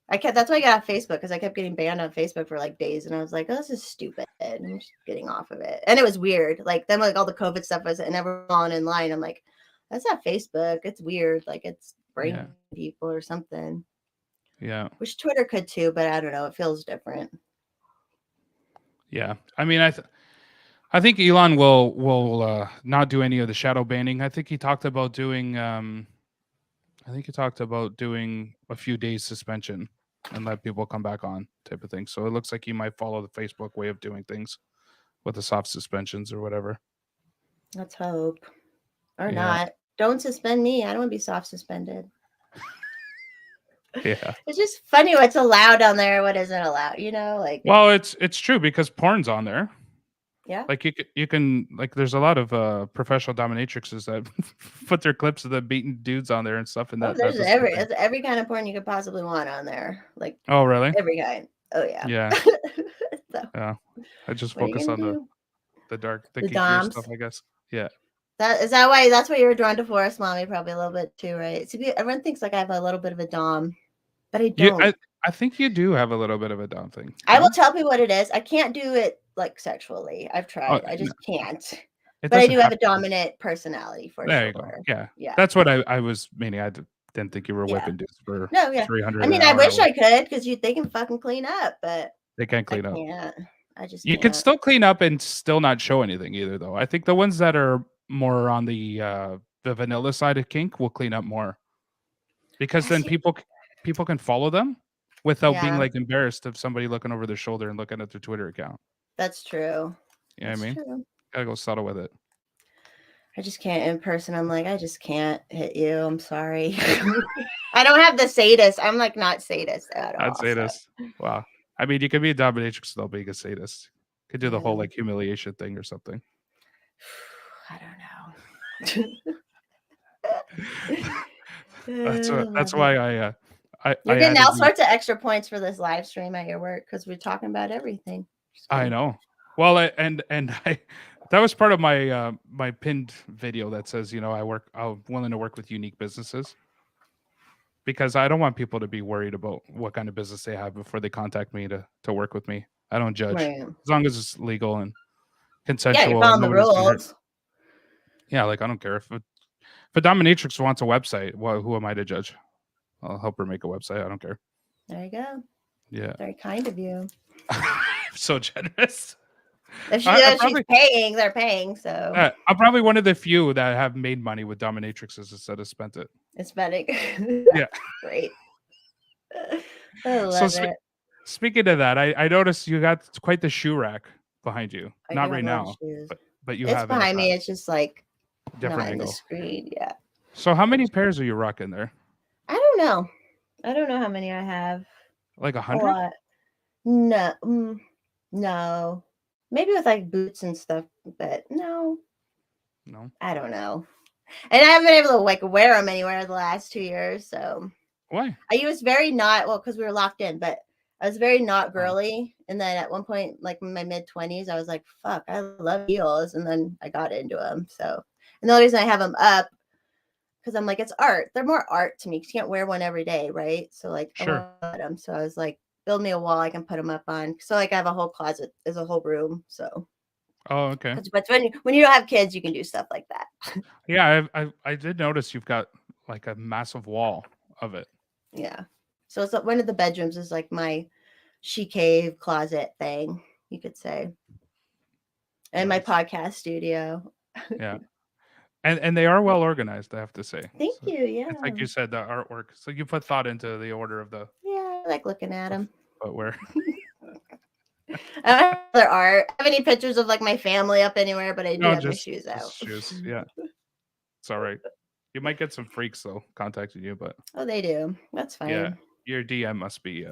[SPEAKER 1] That's why I got off Facebook because I kept getting banned on Facebook for like days, and I was like, "Oh, this is stupid." I'm just getting off of it, and it was weird. Like then, like all the COVID stuff was, and everyone in line. I'm like, "That's not Facebook. It's weird. Like it's
[SPEAKER 2] Yeah,
[SPEAKER 1] bringing people or something."
[SPEAKER 2] yeah,
[SPEAKER 1] Which Twitter could too, but I don't know. It feels different.
[SPEAKER 2] yeah. I mean, I think Elon will not do any of the shadow banning. I think he talked about doing a few days suspension and let people come back on type of thing. So it looks like he might follow the Facebook way of doing things with the soft suspensions or whatever.
[SPEAKER 1] Let's hope, or
[SPEAKER 2] Yeah.
[SPEAKER 1] not. Don't suspend me. I don't want to be soft suspended.
[SPEAKER 2] Yeah.
[SPEAKER 1] It's just funny what's allowed on there, what isn't allowed. Like
[SPEAKER 2] Well, it's true because porn's on there.
[SPEAKER 1] yeah.
[SPEAKER 2] Like you can like there's a lot of professional dominatrixes that put their clips of the beating dudes on there and stuff, and
[SPEAKER 1] Oh,
[SPEAKER 2] that's the same thing.
[SPEAKER 1] it's every kind of porn you could possibly want on there. Like
[SPEAKER 2] Oh, really?
[SPEAKER 1] every kind. Oh yeah.
[SPEAKER 2] Yeah.
[SPEAKER 1] So
[SPEAKER 2] Yeah. I just
[SPEAKER 1] what are you
[SPEAKER 2] focus
[SPEAKER 1] gonna
[SPEAKER 2] on
[SPEAKER 1] do?
[SPEAKER 2] the
[SPEAKER 1] The
[SPEAKER 2] geekier stuff,
[SPEAKER 1] Doms.
[SPEAKER 2] I guess. Yeah.
[SPEAKER 1] That's why you were drawn to ForestMommy probably a little bit too, right? So everyone thinks like I have a little bit of a Dom, but I
[SPEAKER 2] You
[SPEAKER 1] don't.
[SPEAKER 2] I think you do have a little bit of a down thing.
[SPEAKER 1] I will
[SPEAKER 2] No?
[SPEAKER 1] tell people what it is. I can't do it like sexually. I've
[SPEAKER 2] Oh,
[SPEAKER 1] tried. I
[SPEAKER 2] no,
[SPEAKER 1] just can't.
[SPEAKER 2] it
[SPEAKER 1] But I
[SPEAKER 2] doesn't
[SPEAKER 1] do have
[SPEAKER 2] have
[SPEAKER 1] a
[SPEAKER 2] to be.
[SPEAKER 1] dominant personality for
[SPEAKER 2] There you go.
[SPEAKER 1] sure.
[SPEAKER 2] Yeah.
[SPEAKER 1] Yeah.
[SPEAKER 2] That's what I was meaning. didn't think you were
[SPEAKER 1] Yeah.
[SPEAKER 2] whipping dudes for
[SPEAKER 1] No, yeah. I
[SPEAKER 2] 300 an
[SPEAKER 1] mean, I
[SPEAKER 2] hour.
[SPEAKER 1] wish I could because they can fucking clean up, but
[SPEAKER 2] They can't
[SPEAKER 1] I
[SPEAKER 2] clean up.
[SPEAKER 1] can't. I just
[SPEAKER 2] You can
[SPEAKER 1] can't.
[SPEAKER 2] still clean up and still not show anything either, though. I think the ones that are more on the vanilla side of kink will clean up more because then
[SPEAKER 1] See,
[SPEAKER 2] people can follow them without being
[SPEAKER 1] yeah,
[SPEAKER 2] like embarrassed of somebody looking over their shoulder and looking at their Twitter account.
[SPEAKER 1] that's true.
[SPEAKER 2] You know what I
[SPEAKER 1] That's
[SPEAKER 2] mean?
[SPEAKER 1] true.
[SPEAKER 2] Gotta go subtle with it.
[SPEAKER 1] I just can't in person. I'm like, I just can't hit you. I'm sorry. I don't have the sadist. I'm like not sadist at
[SPEAKER 2] I'd
[SPEAKER 1] all.
[SPEAKER 2] say
[SPEAKER 1] So
[SPEAKER 2] this. Wow. I mean, you could be a dominatrix without being a sadist. Could do the whole
[SPEAKER 1] yeah,
[SPEAKER 2] like humiliation thing or something.
[SPEAKER 1] I don't know.
[SPEAKER 2] That's
[SPEAKER 1] Love
[SPEAKER 2] why
[SPEAKER 1] it.
[SPEAKER 2] I
[SPEAKER 1] You're getting
[SPEAKER 2] added
[SPEAKER 1] all
[SPEAKER 2] you.
[SPEAKER 1] sorts of extra points for this live stream at your work because we're talking about everything. Just
[SPEAKER 2] I
[SPEAKER 1] kidding.
[SPEAKER 2] know. Well, and I that was part of my my pinned video that says, you know, I'm willing to work with unique businesses because I don't want people to be worried about what kind of business they have before they contact me to work with me. I don't judge
[SPEAKER 1] Right.
[SPEAKER 2] as long as it's legal and
[SPEAKER 1] Yeah, you're
[SPEAKER 2] consensual and
[SPEAKER 1] following the
[SPEAKER 2] nobody's getting hurt.
[SPEAKER 1] rules.
[SPEAKER 2] Yeah, like I don't care if a dominatrix wants a website. Well, who am I to judge? I'll help her make a website. I don't care.
[SPEAKER 1] There you go.
[SPEAKER 2] Yeah,
[SPEAKER 1] Very kind of you.
[SPEAKER 2] so generous.
[SPEAKER 1] If
[SPEAKER 2] I
[SPEAKER 1] she's
[SPEAKER 2] probably
[SPEAKER 1] paying, they're paying. So
[SPEAKER 2] I'm probably one of the few that have made money with dominatrixes instead of spent it.
[SPEAKER 1] it's betting.
[SPEAKER 2] Yeah.
[SPEAKER 1] Great. I
[SPEAKER 2] So
[SPEAKER 1] love it.
[SPEAKER 2] speaking of that, I noticed you got quite the shoe rack behind you.
[SPEAKER 1] I
[SPEAKER 2] Not
[SPEAKER 1] do
[SPEAKER 2] right
[SPEAKER 1] have a lot of
[SPEAKER 2] now,
[SPEAKER 1] shoes.
[SPEAKER 2] but you
[SPEAKER 1] It's
[SPEAKER 2] have in the
[SPEAKER 1] behind me.
[SPEAKER 2] past.
[SPEAKER 1] It's just like
[SPEAKER 2] Different
[SPEAKER 1] not in the
[SPEAKER 2] angle.
[SPEAKER 1] screen. Yeah.
[SPEAKER 2] So how many pairs are you rocking there?
[SPEAKER 1] I don't know. I don't know how many I have.
[SPEAKER 2] Like
[SPEAKER 1] A
[SPEAKER 2] 100?
[SPEAKER 1] lot. No. No. Maybe with like boots and stuff, but no.
[SPEAKER 2] No.
[SPEAKER 1] I don't know. And I haven't been able to like wear them anywhere the last 2 years. So
[SPEAKER 2] Why?
[SPEAKER 1] I was very not well because we were locked in, but I was very not
[SPEAKER 2] Oh,
[SPEAKER 1] girly. And then at one point, like in my mid-20s, I was like, fuck, I love heels. And then I got into them. So, and the only reason I have them up because I'm like, it's art. They're more art to me. You can't wear one every day, right? So, like, I
[SPEAKER 2] sure.
[SPEAKER 1] want them. So I was like, build me a wall I can put them up on. So, like, I have a whole closet, there's a whole room. So,
[SPEAKER 2] Oh, okay.
[SPEAKER 1] but when you don't have kids, you can do stuff like that.
[SPEAKER 2] Yeah, I did notice you've got like a massive wall of it.
[SPEAKER 1] Yeah. So it's one of the bedrooms is like my she cave closet thing, you could say. And my
[SPEAKER 2] Nice.
[SPEAKER 1] podcast studio.
[SPEAKER 2] Yeah. And they are well organized, I have to say.
[SPEAKER 1] Thank
[SPEAKER 2] So
[SPEAKER 1] you. Yeah.
[SPEAKER 2] it's like you said, the artwork. So you put thought into the order of the
[SPEAKER 1] Yeah. I like looking at them.
[SPEAKER 2] footwear.
[SPEAKER 1] I don't have other art. I have any pictures of like my family up anywhere, but I do
[SPEAKER 2] No,
[SPEAKER 1] have my shoes out.
[SPEAKER 2] just shoes. Yeah, it's all right. You might get some freaks though contacting you, but
[SPEAKER 1] Oh, they do. That's
[SPEAKER 2] yeah,
[SPEAKER 1] fine.
[SPEAKER 2] your DM must be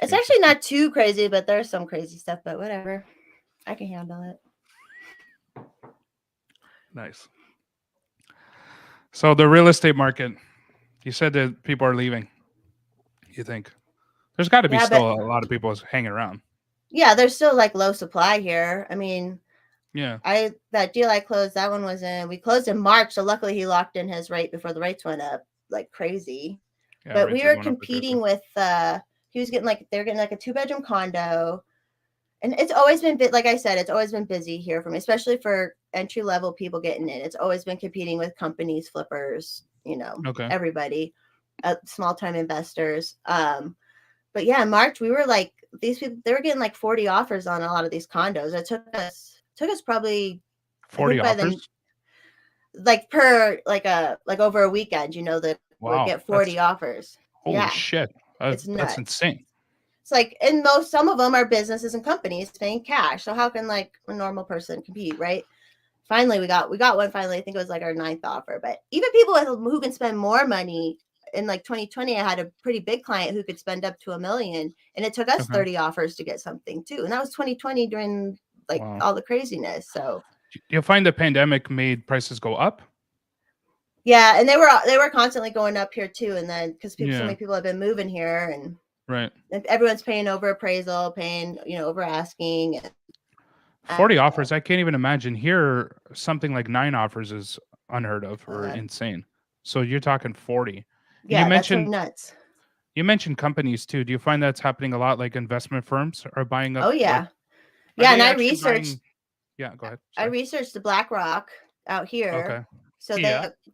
[SPEAKER 1] It's actually not too crazy, but there's some crazy stuff, but whatever. I can handle it.
[SPEAKER 2] Nice. So the real estate market, you said that people are leaving. You think there's got to be
[SPEAKER 1] Yeah,
[SPEAKER 2] still
[SPEAKER 1] but
[SPEAKER 2] a lot of people hanging around?
[SPEAKER 1] yeah, there's still like low supply here. I mean,
[SPEAKER 2] Yeah.
[SPEAKER 1] that deal I closed, that one was we closed in March, so luckily he locked in his rate before the rates went up like crazy.
[SPEAKER 2] Yeah,
[SPEAKER 1] But
[SPEAKER 2] rates
[SPEAKER 1] we
[SPEAKER 2] are
[SPEAKER 1] were
[SPEAKER 2] going up like crazy.
[SPEAKER 1] competing with he was getting like they're getting like a 2-bedroom condo. And it's always been like I said, it's always been busy here for me, especially for entry level people getting in. It's always been competing with companies, flippers,
[SPEAKER 2] Okay.
[SPEAKER 1] everybody, small time investors. But yeah, in March we were like these people, they were getting like 40 offers on a lot of these condos. It took us probably
[SPEAKER 2] 40
[SPEAKER 1] by then
[SPEAKER 2] offers.
[SPEAKER 1] like per like over a weekend, that would
[SPEAKER 2] Wow,
[SPEAKER 1] get
[SPEAKER 2] that's
[SPEAKER 1] 40 offers.
[SPEAKER 2] holy
[SPEAKER 1] Yeah,
[SPEAKER 2] shit.
[SPEAKER 1] it's
[SPEAKER 2] That's
[SPEAKER 1] nuts.
[SPEAKER 2] insane.
[SPEAKER 1] It's like, and some of them are businesses and companies paying cash. So how can like a normal person compete, right? Finally, we got one. Finally, I think it was like our 9th offer. But even people who can spend more money. In like 2020, I had a pretty big client who could spend up to $1 million, and it took us
[SPEAKER 2] Okay.
[SPEAKER 1] 30 offers to get something too. And that was 2020 during like all the craziness. So
[SPEAKER 2] you'll find the pandemic made prices go up.
[SPEAKER 1] yeah, and they were constantly going up here too. And then because so
[SPEAKER 2] Yeah.
[SPEAKER 1] many people have been moving here, and
[SPEAKER 2] Right.
[SPEAKER 1] everyone's paying over appraisal, paying over asking.
[SPEAKER 2] 40 offers. I can't even imagine. Here, something like 9 offers is unheard of or insane. So you're talking 40.
[SPEAKER 1] Yeah, that's so nuts.
[SPEAKER 2] You mentioned companies too. Do you find that's happening a lot? Like investment firms are buying up?
[SPEAKER 1] Oh yeah,
[SPEAKER 2] like,
[SPEAKER 1] yeah. And I researched.
[SPEAKER 2] Yeah, go ahead.
[SPEAKER 1] Sorry. I researched the BlackRock out here.
[SPEAKER 2] Okay.
[SPEAKER 1] So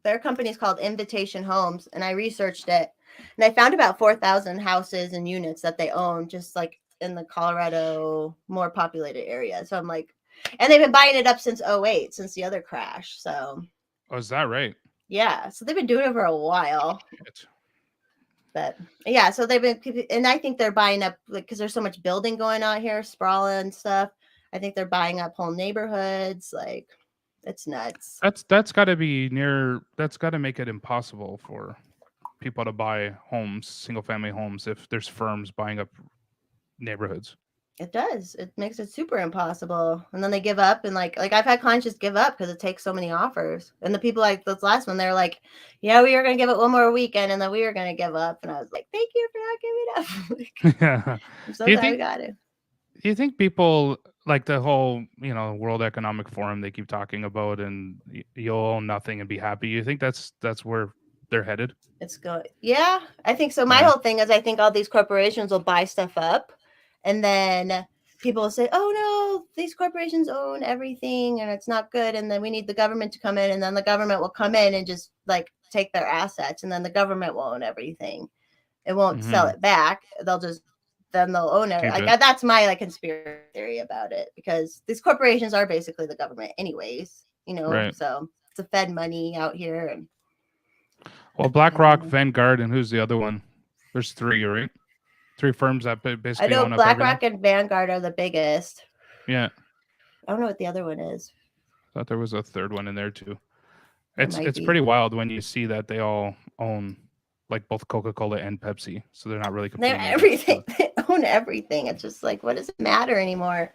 [SPEAKER 1] their company's called Invitation Homes, and I researched it, and I found about 4,000 houses and units that they own, just like in the Colorado more populated area. So I'm like, and they've been buying it up since 2008, since the other crash. So.
[SPEAKER 2] Oh, is that right?
[SPEAKER 1] Yeah, so they've been doing it for a while.
[SPEAKER 2] Shit.
[SPEAKER 1] But yeah, so they've been, and I think they're buying up like because there's so much building going on here, sprawling and stuff. I think they're buying up whole neighborhoods, like. It's nuts.
[SPEAKER 2] That's got to be near. That's got to make it impossible for people to buy homes, single family homes, if there's firms buying up neighborhoods.
[SPEAKER 1] It does. It makes it super impossible. And then they give up, and like I've had clients just give up because it takes so many offers. And the people like this last one, they're like, yeah, we were gonna give it one more weekend and then we were gonna give up. And I was like, thank you for not giving up. Like,
[SPEAKER 2] Yeah.
[SPEAKER 1] I'm so
[SPEAKER 2] Do you
[SPEAKER 1] glad we
[SPEAKER 2] think?
[SPEAKER 1] got it.
[SPEAKER 2] Do you think people like the whole, World Economic Forum they keep talking about, and you'll own nothing and be happy? You think that's where they're headed?
[SPEAKER 1] It's going. Yeah, I think so. My
[SPEAKER 2] Yeah.
[SPEAKER 1] whole thing is I think all these corporations will buy stuff up, and then people will say, oh no, these corporations own everything and it's not good. And then we need the government to come in, and then the government will come in and just like take their assets, and then the government will own everything. It won't sell
[SPEAKER 2] Mm-hmm.
[SPEAKER 1] it back. Then they'll own it.
[SPEAKER 2] Keep
[SPEAKER 1] Like
[SPEAKER 2] it.
[SPEAKER 1] that's my like conspiracy theory about it, because these corporations are basically the government anyways,
[SPEAKER 2] Right.
[SPEAKER 1] so it's a Fed money out here. And
[SPEAKER 2] Well,
[SPEAKER 1] I
[SPEAKER 2] BlackRock,
[SPEAKER 1] don't know.
[SPEAKER 2] Vanguard, and who's the other one? There's three, right? Three firms that
[SPEAKER 1] I
[SPEAKER 2] basically
[SPEAKER 1] know
[SPEAKER 2] own up everything.
[SPEAKER 1] BlackRock and Vanguard are the biggest.
[SPEAKER 2] Yeah.
[SPEAKER 1] I don't know what the other one is.
[SPEAKER 2] Thought there was a third one in there too.
[SPEAKER 1] There
[SPEAKER 2] It's
[SPEAKER 1] might
[SPEAKER 2] it's
[SPEAKER 1] be.
[SPEAKER 2] pretty wild when you see that they all own like both Coca-Cola and Pepsi, so they're not really
[SPEAKER 1] They're
[SPEAKER 2] competing.
[SPEAKER 1] everything. They own everything. It's just like, what does it matter anymore?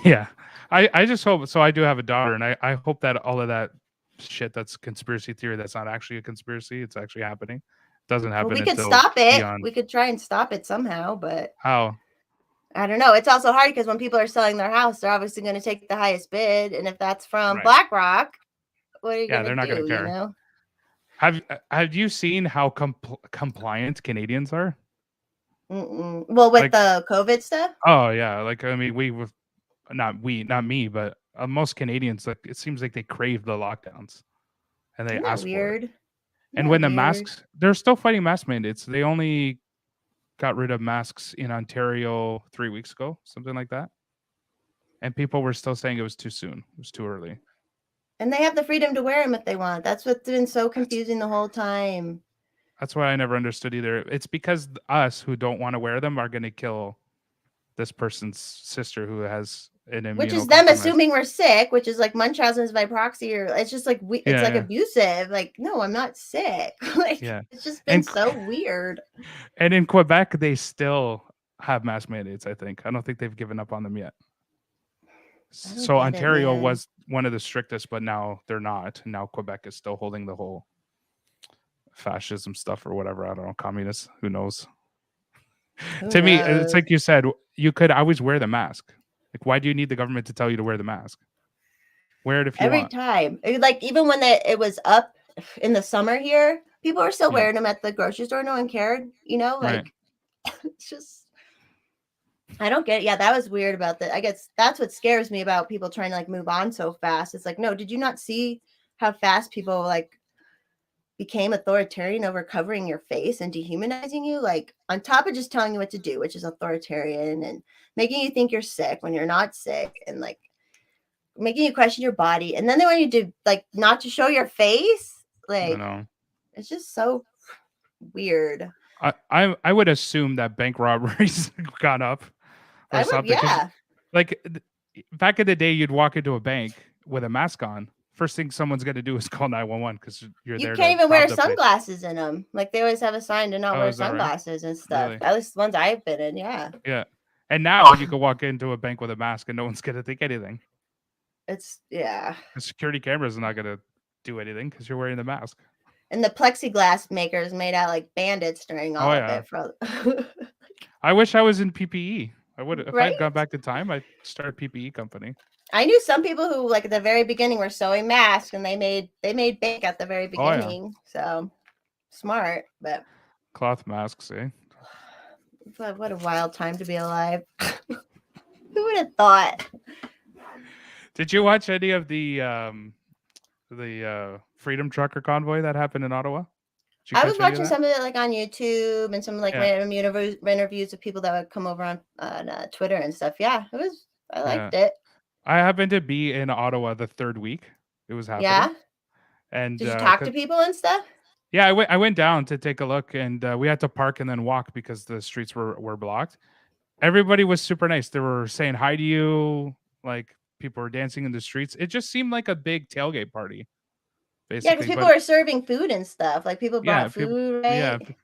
[SPEAKER 2] Yeah. I just hope so. I do have a daughter, and I hope that all of that shit that's conspiracy theory that's not actually a conspiracy, it's actually happening. Doesn't happen
[SPEAKER 1] Well, we could
[SPEAKER 2] until
[SPEAKER 1] stop it.
[SPEAKER 2] beyond.
[SPEAKER 1] We could try and stop it somehow, but
[SPEAKER 2] How?
[SPEAKER 1] I don't know. It's also hard because when people are selling their house, they're obviously going to take the highest bid, and if that's from
[SPEAKER 2] Right.
[SPEAKER 1] BlackRock, what are you
[SPEAKER 2] Yeah,
[SPEAKER 1] going
[SPEAKER 2] they're
[SPEAKER 1] to
[SPEAKER 2] not
[SPEAKER 1] do?
[SPEAKER 2] going to care. Have you seen how compliant Canadians are?
[SPEAKER 1] Well, with
[SPEAKER 2] Like,
[SPEAKER 1] the COVID stuff.
[SPEAKER 2] oh yeah, like I mean, not me, but most Canadians, like it seems like they crave the lockdowns and they
[SPEAKER 1] Isn't that
[SPEAKER 2] ask for it.
[SPEAKER 1] weird?
[SPEAKER 2] And when the masks, they're still fighting mask mandates. They only got rid of masks in Ontario 3 weeks ago, something like that. And people were still saying it was too soon. It was too early.
[SPEAKER 1] And they have the freedom to wear them if they want. That's what's been so confusing the whole time.
[SPEAKER 2] That's what I never understood either. It's because us who don't want to wear them are going to kill this person's sister who has an immunocompromised.
[SPEAKER 1] Which is them assuming we're sick, which is like Munchausen's by proxy, or it's just like it's like abusive. Like, no, I'm not sick. Like, it's just been so weird.
[SPEAKER 2] And in Quebec, they still have mask mandates. I think I don't think they've given up on them yet. So Ontario was one of the strictest, but now they're not. Now Quebec is still holding the whole fascism stuff or whatever. I don't know, communists. Who knows? To me, it's like you said, you could always wear the mask. Like, why do you need the government to tell you to wear the mask? Wear it if you want.
[SPEAKER 1] Every time. Like, even when it was up in the summer here, people were still wearing them at the grocery store. No one cared, like, it's just, I don't get it. Yeah, that was weird about that. I guess that's what scares me about people trying to like move on so fast. It's like, no, did you not see how fast people like became authoritarian over covering your face and dehumanizing you? Like, on top of just telling you what to do, which is authoritarian, and making you think you're sick when you're not sick, and like making you question your body. And then they want you to like not to show your face. Like, I know. It's just so weird.
[SPEAKER 2] I would assume that bank robberies gone up or something.
[SPEAKER 1] Yeah.
[SPEAKER 2] Like back in the day, you'd walk into a bank with a mask on. First thing someone's going to do is call 911 because you're there.
[SPEAKER 1] You can't even wear sunglasses in them. Like, they always have a sign to not wear sunglasses and stuff. Really? At least the ones I've been in, yeah.
[SPEAKER 2] Yeah. And now you can walk into a bank with a mask and no one's going to think anything.
[SPEAKER 1] Yeah.
[SPEAKER 2] The security camera is not going to do anything because you're wearing the mask.
[SPEAKER 1] And the plexiglass makers made out like bandits during all of it.
[SPEAKER 2] I wish I was in PPE. I would, if I'd gone back in time, I'd start a PPE company.
[SPEAKER 1] I knew some people who, like, at the very beginning were sewing masks, and they made bank at the very beginning. So smart, but
[SPEAKER 2] cloth masks, eh?
[SPEAKER 1] What a wild time to be alive. Who would have thought?
[SPEAKER 2] Did you watch any of the Freedom Trucker convoy that happened in Ottawa?
[SPEAKER 1] I was watching some of it like on YouTube and some like random interviews of people that would come over on Twitter and stuff. Yeah, I liked it.
[SPEAKER 2] I happened to be in Ottawa the third week it was happening.
[SPEAKER 1] Yeah.
[SPEAKER 2] And
[SPEAKER 1] did you talk to people and stuff?
[SPEAKER 2] Yeah, I went down to take a look, and we had to park and then walk because the streets were blocked. Everybody was super nice. They were saying hi to you, like people were dancing in the streets. It just seemed like a big tailgate party,
[SPEAKER 1] Yeah, because
[SPEAKER 2] basically.
[SPEAKER 1] people
[SPEAKER 2] But
[SPEAKER 1] were serving food and stuff. Like people
[SPEAKER 2] yeah,
[SPEAKER 1] brought food, right?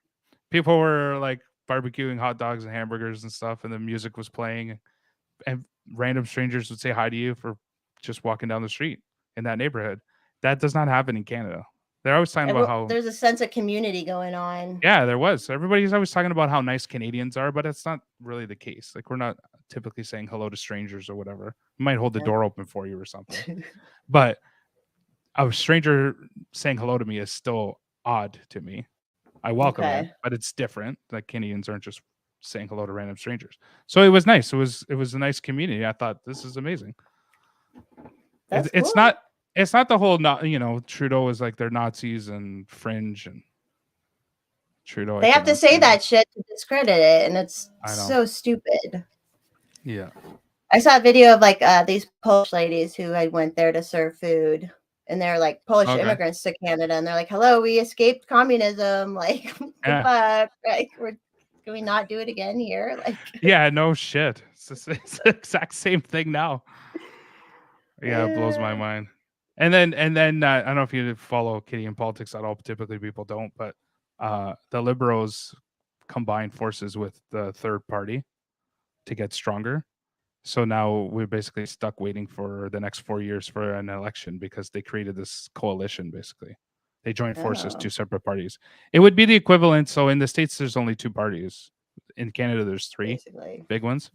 [SPEAKER 2] people were like barbecuing hot dogs and hamburgers and stuff, and the music was playing, and random strangers would say hi to you for just walking down the street in that neighborhood. That does not happen in Canada. They're always talking about how
[SPEAKER 1] There's a sense of community going on.
[SPEAKER 2] yeah, there was. Everybody's always talking about how nice Canadians are, but it's not really the case. Like we're not typically saying hello to strangers or whatever. We might hold the door open for you or something. But a stranger saying hello to me is still odd to me. I welcome it, but it's different. Like Canadians aren't just saying hello to random strangers. So it was nice. It was a nice community. I thought this is amazing.
[SPEAKER 1] That's
[SPEAKER 2] It's
[SPEAKER 1] cool.
[SPEAKER 2] not the whole Trudeau is like they're Nazis and fringe and Trudeau.
[SPEAKER 1] They have to say that shit to discredit it, and it's so stupid.
[SPEAKER 2] Yeah.
[SPEAKER 1] I saw a video of like these Polish ladies who I went there to serve food, and they're like Polish immigrants to Canada, and they're like, "Hello, we escaped communism. Like, good luck. Like, can we not do it again here?" Like,
[SPEAKER 2] yeah, no shit. It's the exact same thing now. Yeah, it blows my mind. And then I don't know if you follow Canadian politics at all. Typically, people don't, but the Liberals combine forces with the third party to get stronger. So now we're basically stuck waiting for the next 4 years for an election because they created this coalition. Basically, they joined forces, two separate parties. It would be the equivalent. So in the States, there's only two parties. In Canada, there's three big ones.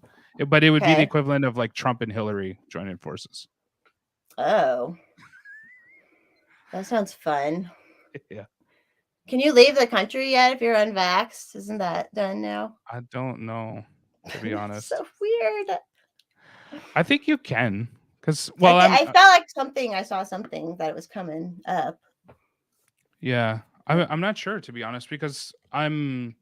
[SPEAKER 2] But it would be the equivalent of like Trump and Hillary joining forces.
[SPEAKER 1] Oh, that sounds fun.
[SPEAKER 2] Yeah.
[SPEAKER 1] Can you leave the country yet if you're unvaxxed? Isn't that done now?
[SPEAKER 2] I don't know, to be honest.
[SPEAKER 1] So weird.
[SPEAKER 2] I think you can, because
[SPEAKER 1] I felt like I saw something that it was coming up.
[SPEAKER 2] Yeah, I'm not sure, to be honest, because I'm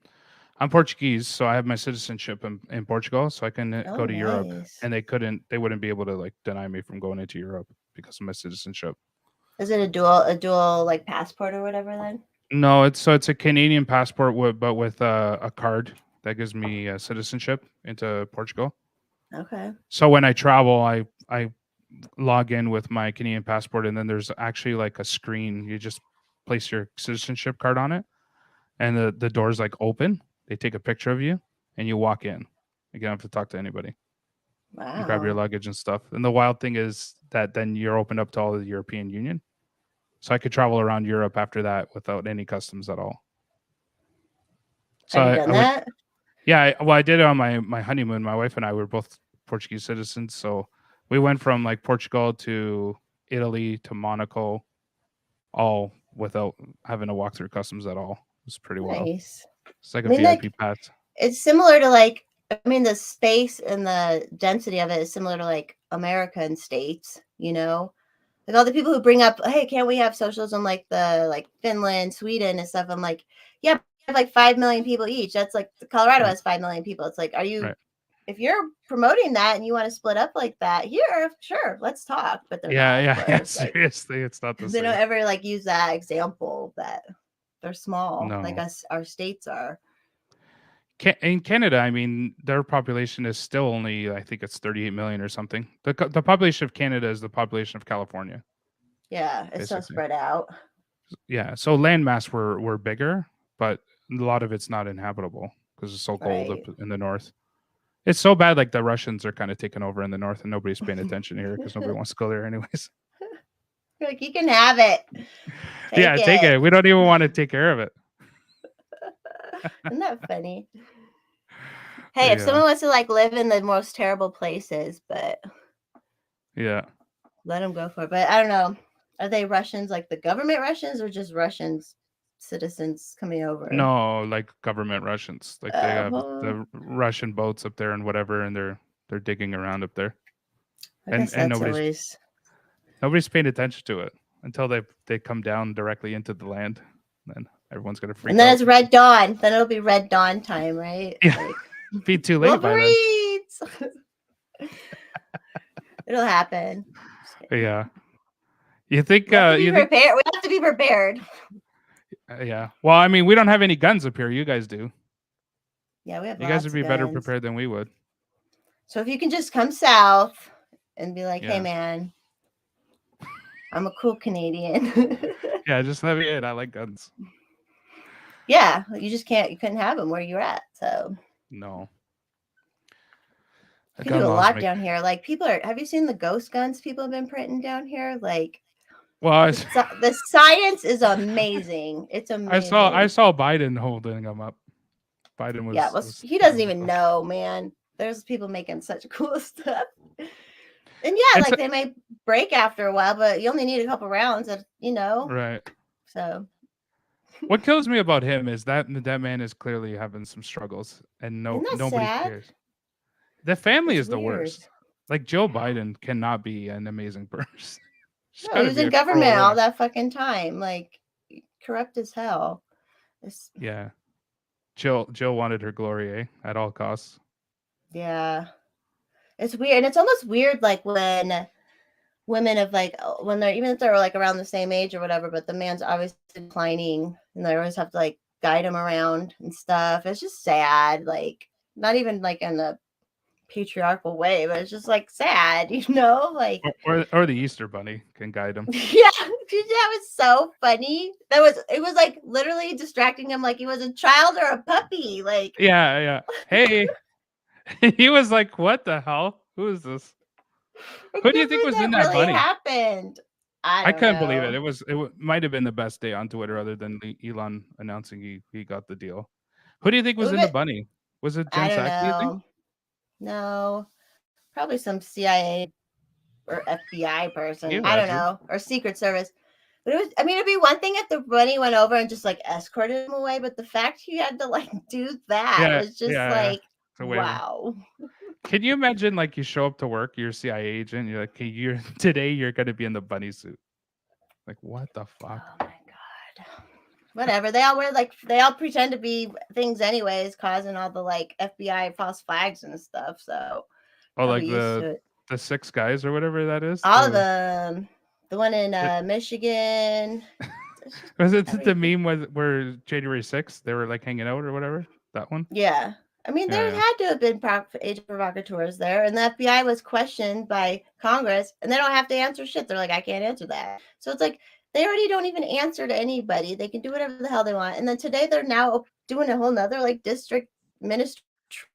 [SPEAKER 2] Portuguese, so I have my citizenship in Portugal, so I can go to Europe, and they wouldn't be able to like deny me from going into Europe because of my citizenship.
[SPEAKER 1] Is it a dual like passport or whatever then?
[SPEAKER 2] No, it's a Canadian passport but with a card that gives me citizenship into Portugal.
[SPEAKER 1] Okay.
[SPEAKER 2] So when I travel, I log in with my Canadian passport, and then there's actually like a screen. You just place your citizenship card on it, and the doors like open. They take a picture of you, and you walk in. You don't have to talk to anybody.
[SPEAKER 1] Wow.
[SPEAKER 2] You grab your luggage and stuff. And the wild thing is that then you're opened up to all of the European Union. So I could travel around Europe after that without any customs at all. So
[SPEAKER 1] have you done that?
[SPEAKER 2] Yeah, I did it on my honeymoon. My wife and I were both Portuguese citizens, so we went from like Portugal to Italy to Monaco, all without having to walk through customs at all. It was pretty wild. It's like a VIP pass.
[SPEAKER 1] It's similar to like, I mean, the space and the density of it is similar to like American states, you know? Like all the people who bring up, hey, can't we have socialism like Finland, Sweden and stuff? I'm like, yeah, we have like 5 million people each. That's like Colorado has 5 million people. It's like, if you're promoting that and you want to split up like that, here, sure, let's talk. But they're not,
[SPEAKER 2] seriously, it's not the same.
[SPEAKER 1] They don't ever like use that example that they're small, like our states are.
[SPEAKER 2] In Canada, I mean, their population is still only, I think it's 38 million or something. The population of Canada is the population of California.
[SPEAKER 1] Yeah, it's so spread out.
[SPEAKER 2] Yeah, so landmass were bigger, but a lot of it's not inhabitable because it's so cold up in the north. It's so bad, like the Russians are kind of taking over in the north, and nobody's paying attention here because nobody wants to go there anyways.
[SPEAKER 1] You're like, you can have it.
[SPEAKER 2] Take it. We don't even want to take care of it.
[SPEAKER 1] Isn't that funny? Hey, if someone wants to like live in the most terrible places, but let them go for it. But I don't know. Are they Russians, like the government Russians, or just Russians citizens coming over?
[SPEAKER 2] No, like government Russians. Like they have the Russian boats up there and whatever, and they're digging around up there. And nobody's paying attention to it until they come down directly into the land. Then everyone's gonna freak out.
[SPEAKER 1] And then it's Red Dawn. Then it'll be Red Dawn time, right?
[SPEAKER 2] Yeah. Like, be too late by then.
[SPEAKER 1] It'll happen.
[SPEAKER 2] Yeah. You think
[SPEAKER 1] prepared? We have to be prepared.
[SPEAKER 2] Yeah. Well, I mean, we don't have any guns up here. You guys do.
[SPEAKER 1] Yeah, we have.
[SPEAKER 2] You guys would be better prepared than we would.
[SPEAKER 1] So if you can just come south and be like, hey
[SPEAKER 2] Yeah.
[SPEAKER 1] man, I'm a cool Canadian.
[SPEAKER 2] Yeah, just let me in. I like guns.
[SPEAKER 1] Yeah, you couldn't have them where you're at. So
[SPEAKER 2] No.
[SPEAKER 1] you
[SPEAKER 2] The
[SPEAKER 1] can do
[SPEAKER 2] gun
[SPEAKER 1] a
[SPEAKER 2] laws
[SPEAKER 1] lot
[SPEAKER 2] make
[SPEAKER 1] down here. Like have you seen the ghost guns people have been printing down here? Like
[SPEAKER 2] well
[SPEAKER 1] the science is amazing. It's
[SPEAKER 2] I
[SPEAKER 1] amazing.
[SPEAKER 2] saw Biden holding them up. Biden
[SPEAKER 1] Yeah, well,
[SPEAKER 2] was
[SPEAKER 1] he doesn't
[SPEAKER 2] holding
[SPEAKER 1] even
[SPEAKER 2] them.
[SPEAKER 1] know, man. There's people making such cool stuff. And yeah,
[SPEAKER 2] It's
[SPEAKER 1] like they may break after a while, but you only need a couple rounds of,
[SPEAKER 2] right.
[SPEAKER 1] So
[SPEAKER 2] What kills me about him is that man is clearly having some struggles, and
[SPEAKER 1] isn't that
[SPEAKER 2] nobody
[SPEAKER 1] sad?
[SPEAKER 2] cares. The family
[SPEAKER 1] It's
[SPEAKER 2] is the
[SPEAKER 1] weird.
[SPEAKER 2] worst. Like Joe Biden cannot be an amazing person. She's
[SPEAKER 1] No,
[SPEAKER 2] got
[SPEAKER 1] he
[SPEAKER 2] to
[SPEAKER 1] was
[SPEAKER 2] be
[SPEAKER 1] in
[SPEAKER 2] a cruel
[SPEAKER 1] government all
[SPEAKER 2] woman.
[SPEAKER 1] that fucking time. Like corrupt as hell.
[SPEAKER 2] Yeah, Jill wanted her glory, at all costs.
[SPEAKER 1] Yeah. It's weird. And it's almost weird like when women of like when they're even if they're like around the same age or whatever, but the man's obviously declining and they always have to like guide him around and stuff. It's just sad. Like not even like in a patriarchal way, but it's just like sad, like
[SPEAKER 2] Or the Easter Bunny can guide him.
[SPEAKER 1] yeah, that was so funny. It was like literally distracting him like he was a child or a puppy. Like
[SPEAKER 2] Yeah. Hey, he was like, "What the hell? Who is this?
[SPEAKER 1] I
[SPEAKER 2] Who do you
[SPEAKER 1] can't
[SPEAKER 2] think
[SPEAKER 1] believe
[SPEAKER 2] was in
[SPEAKER 1] that
[SPEAKER 2] that
[SPEAKER 1] really
[SPEAKER 2] bunny?"
[SPEAKER 1] happened. I
[SPEAKER 2] I
[SPEAKER 1] don't
[SPEAKER 2] couldn't believe it.
[SPEAKER 1] know.
[SPEAKER 2] Might have been the best day on Twitter, other than Elon announcing he got the deal. Who do you think
[SPEAKER 1] It
[SPEAKER 2] was
[SPEAKER 1] would
[SPEAKER 2] in the
[SPEAKER 1] be,
[SPEAKER 2] bunny? Was it
[SPEAKER 1] I
[SPEAKER 2] Jen
[SPEAKER 1] don't
[SPEAKER 2] Psaki? You think?
[SPEAKER 1] know. No, probably some CIA or FBI
[SPEAKER 2] Can you
[SPEAKER 1] person. I don't
[SPEAKER 2] imagine?
[SPEAKER 1] know, or Secret Service. But it was. I mean, it'd be one thing if the bunny went over and just like escorted him away, but the fact he had to like do that
[SPEAKER 2] Yeah,
[SPEAKER 1] was just
[SPEAKER 2] yeah.
[SPEAKER 1] like,
[SPEAKER 2] It's a waiver.
[SPEAKER 1] wow.
[SPEAKER 2] Can you imagine, like, you show up to work, you're a CIA agent, you're like, "Okay, today you're gonna be in the bunny suit." Like, what the fuck?
[SPEAKER 1] Oh my god. Whatever. They all pretend to be things anyways, causing all the like FBI false flags and stuff. So
[SPEAKER 2] Oh, like
[SPEAKER 1] probably used to it.
[SPEAKER 2] the 6 guys or whatever that is?
[SPEAKER 1] All of them. The one in
[SPEAKER 2] The
[SPEAKER 1] Michigan.
[SPEAKER 2] was it the
[SPEAKER 1] Everything.
[SPEAKER 2] meme where January 6th, they were, like, hanging out or whatever? That one?
[SPEAKER 1] Yeah. I mean, there
[SPEAKER 2] Yeah.
[SPEAKER 1] had to have been agent provocateurs there, and the FBI was questioned by Congress, and they don't have to answer shit. They're like, I can't answer that. So it's like they already don't even answer to anybody. They can do whatever the hell they want. And then today they're now doing a whole nother like district minister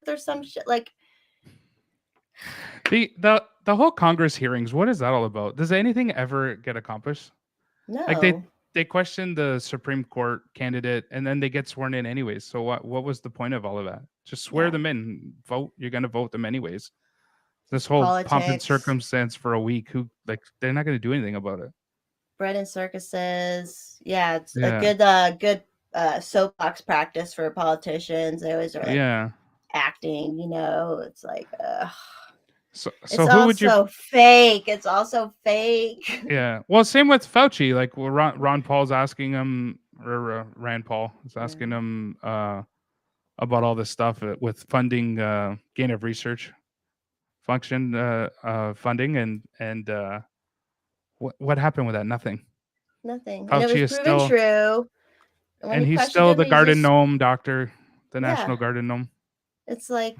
[SPEAKER 1] or some shit. Like,
[SPEAKER 2] The whole Congress hearings, what is that all about? Does anything ever get accomplished? Like,
[SPEAKER 1] no.
[SPEAKER 2] they question the Supreme Court candidate, and then they get sworn in anyways. So what was the point of all of that? Just swear
[SPEAKER 1] Yeah.
[SPEAKER 2] them in. Vote. You're gonna vote them anyways. This whole pomp and
[SPEAKER 1] Politics,
[SPEAKER 2] circumstance for a week, they're not gonna do anything about it.
[SPEAKER 1] bread and circuses. Yeah, it's a
[SPEAKER 2] Yeah.
[SPEAKER 1] good soapbox practice for politicians. They always are like
[SPEAKER 2] Yeah.
[SPEAKER 1] acting, It's like
[SPEAKER 2] So
[SPEAKER 1] it's
[SPEAKER 2] who would you
[SPEAKER 1] also fake. It's also fake.
[SPEAKER 2] Yeah. Well, same with Fauci. Like, Ron Paul's asking him, or Rand Paul is asking him about all this stuff with funding, gain of research function funding, and what happened with that? Nothing.
[SPEAKER 1] Nothing. And it
[SPEAKER 2] Fauci
[SPEAKER 1] was
[SPEAKER 2] is
[SPEAKER 1] proven
[SPEAKER 2] still,
[SPEAKER 1] true. And when
[SPEAKER 2] and
[SPEAKER 1] he
[SPEAKER 2] he's
[SPEAKER 1] questioned
[SPEAKER 2] still
[SPEAKER 1] him,
[SPEAKER 2] the
[SPEAKER 1] he
[SPEAKER 2] garden
[SPEAKER 1] just
[SPEAKER 2] gnome doctor, the
[SPEAKER 1] yeah.
[SPEAKER 2] national garden gnome.
[SPEAKER 1] It's like